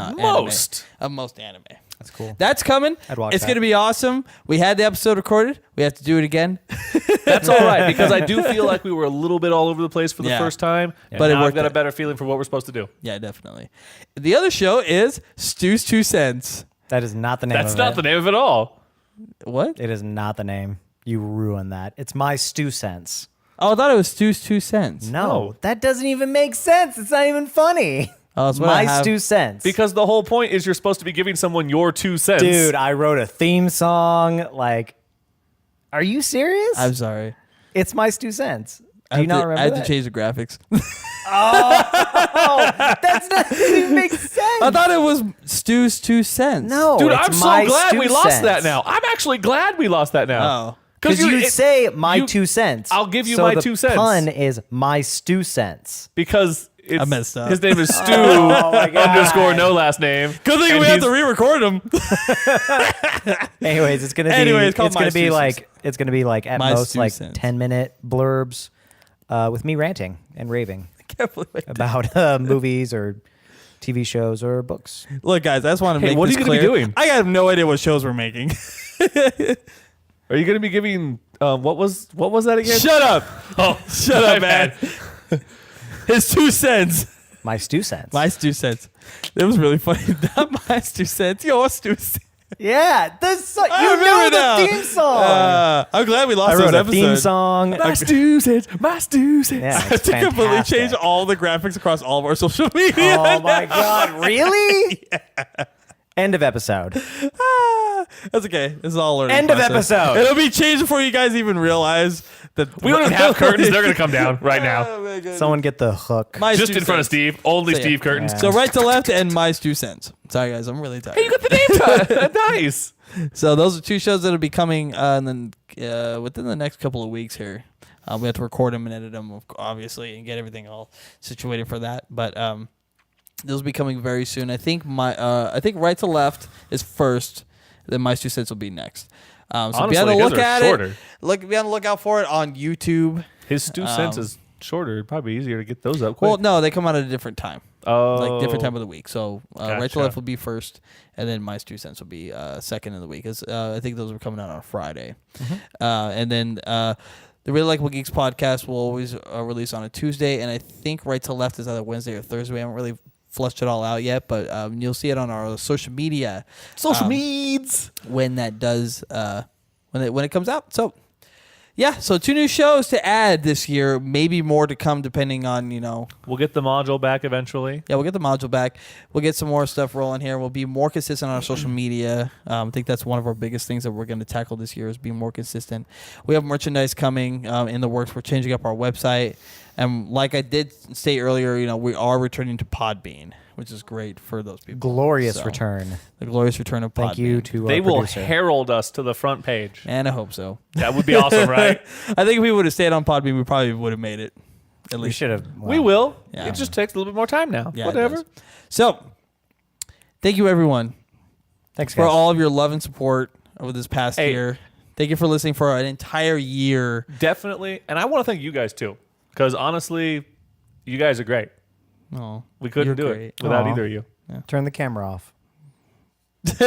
That's cool. That's coming. It's going to be awesome. We had the episode recorded. We have to do it again. That's all right, because I do feel like we were a little bit all over the place for the first time, but now I've got a better feeling for what we're supposed to do. Yeah, definitely. The other show is Stu's 2 Cents. That is not the name of it. That's not the name of it all. What? It is not the name. You ruined that. It's My Stu Cents. Oh, I thought it was Stu's 2 Cents. No, that doesn't even make sense. It's not even funny. Oh, My Stu Cents. Because the whole point is you're supposed to be giving someone your 2 cents. Dude, I wrote a theme song. Like, are you serious? I'm sorry. It's My Stu Cents. Do you not remember I had that? to change the graphics. That doesn't even make sense. I thought it was Stu's 2 Cents. No, dude, it's I'm so My glad Stu we lost Cents. that now. I'm actually glad we lost that now. Oh. Because you say my 2 cents. I'll give you so my the 2 cents. Pun is My Stu Cents. Because I messed up. His name is Stu my God. underscore no last name. Good thing we have to re-record them. Anyways, it's gonna be. Anyways, it's gonna be like at My most Stu like Cents. 10-minute blurbs, with me ranting and raving Can't believe I did. about movies or TV shows or books. Look, guys, I just want to make what this are you gonna clear. be doing? I have no idea what shows we're making. Are you going to be giving what was that again? Shut up. Oh, Shut up, man. His 2 cents. My Stu Cents. My Stu Cents. It was really funny. Not my Stu Cents. Your Stu Cents. Yeah, this you remember know now. the theme song. I'm glad we lost I wrote those a episodes. theme song. My Stu cents. My Stu cents. Yeah, I have it's to completely fantastic. change all the graphics across all of our social media. Oh my God! Really? Yeah. End of episode. That's okay. This is all learning. End of process. episode. It'll be changed before you guys even realize that We don't even have curtains. They're going to come down right now. Oh my goodness. Someone get the hook. My Just Stu in front of Cents. Steve. Only So, yeah. Steve curtains. Yeah. So right to left and my 2 cents. Sorry guys, I'm really tired. Hey, you got the name tag. Nice. So those are 2 shows that'll be coming, and then within the next couple of weeks here, we have to record them and edit them, obviously, and get everything all situated for that. But those will be coming very soon. I think right to left is first, then my 2 cents will be next. So Honestly, be on the his look are at shorter. it. Be on the lookout for it on YouTube. His 2 cents is shorter. It'd probably be easier to get those up quick. Well, no, they come out at a different time. Oh. Like different time of the week. So right to Gotcha. left will be first, and then my 2 cents will be second of the week. I think those are coming out on Friday, and then the Really Likable Geeks podcast will always release on a Tuesday, and I think Right to Left is either Wednesday or Thursday. We haven't really flushed it all out yet, but you'll see it on our social media. Social meds. When that does when it comes out. So yeah, so 2 new shows to add this year. Maybe more to come depending on, We'll get the module back eventually. Yeah, we'll get the module back. We'll get some more stuff rolling here. We'll be more consistent on our social media. I think that's one of our biggest things that we're going to tackle this year is being more consistent. We have merchandise coming in the works. We're changing up our website. And like I did say earlier, we are returning to Podbean, which is great for those people. Glorious return. The glorious return of Podbean. Thank you to They our will producer. herald us to the front page. And I hope so. That would be awesome, right? I think if we would have stayed on Podbean, we probably would have made it. At least. We should have. We will. Yeah. It just takes a little bit more time now. Yeah, Whatever. So, thank you, everyone, Thanks, guys. for all of your love and support over this past year. Thank you for listening for an entire year. Definitely. And I want to thank you guys, too. Because honestly, you guys are great. Oh, We couldn't do it without either of you. Yeah. Turn the camera off. This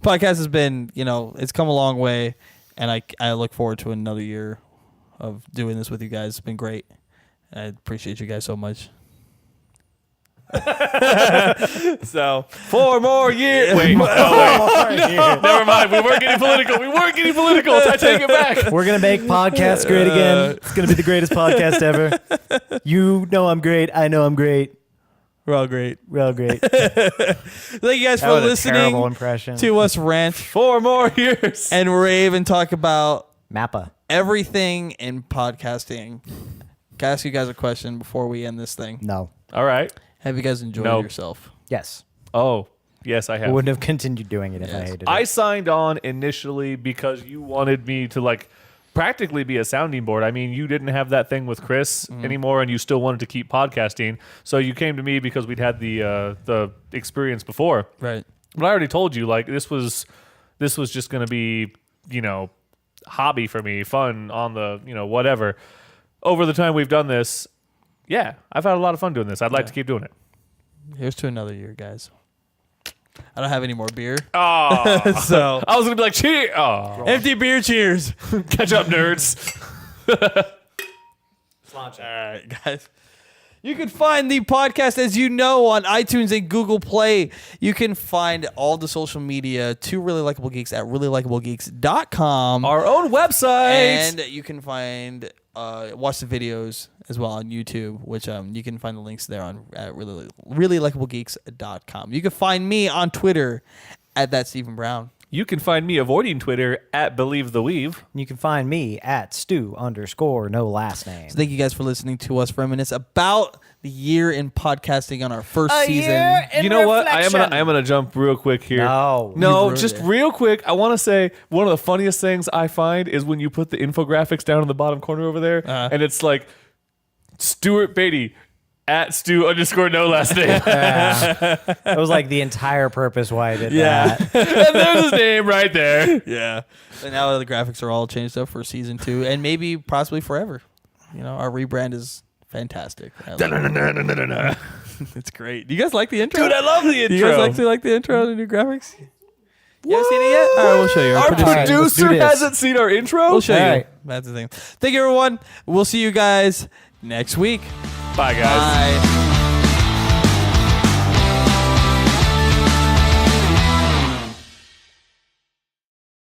podcast has been, it's come a long way, and I look forward to another year of doing this with you guys. It's been great. I appreciate you guys so much. So 4 more years. Wait, no, never mind. We weren't getting political. I take it back. We're going to make podcasts great again. It's going to be the greatest podcast ever. You know I'm great. I know I'm great. We're all great. We're all great. Thank you guys for listening to us rant 4 more years and rave and talk about Mappa. Everything in podcasting. Can I ask you guys a question before we end this thing? No. All right. Have you guys enjoyed yourself? Yes. Oh, yes, I have. I wouldn't have continued doing it if I hated it. I signed on initially because you wanted me to practically be a sounding board. I mean, you didn't have that thing with Chris anymore, and you still wanted to keep podcasting. So you came to me because we'd had the experience before. Right. But I already told you, this was just going to be, hobby for me, fun on the, whatever. Over the time we've done this, yeah, I've had a lot of fun doing this. I'd like to keep doing it. Here's to another year, guys. I don't have any more beer. Oh, so I was going to be like, cheers. Oh. Empty beer cheers. Catch up, nerds. All right, guys. You can find the podcast, as you know, on iTunes and Google Play. You can find all the social media to Really Likable Geeks at reallylikablegeeks.com. Our own website. And you can find, watch the videos as well on YouTube, which you can find the links there at reallylikablegeeks.com. You can find me on Twitter at that Stephen Brown. You can find me avoiding Twitter at Believe the Weave. You can find me at Stu_no last name. So thank you guys for listening to us reminisce about the year in podcasting on our first season. You know what? I am gonna jump real quick here. No, just real quick. I want to say one of the funniest things I find is when you put the infographics down in the bottom corner over there, and it's like Stuart Beatty. At Stu_no last name. That was the entire purpose why I did that. And there's his name right there. Yeah. And now the graphics are all changed up for season 2 and maybe possibly forever. Our rebrand is fantastic. It's great. Do you guys like the intro? Dude, I love the intro. Do you guys actually like the intro and the new graphics? You haven't seen it yet? All right, we'll show you. Our producer hasn't seen our intro? We'll show you. That's the thing. Thank you, everyone. We'll see you guys next week. Bye, guys. Bye.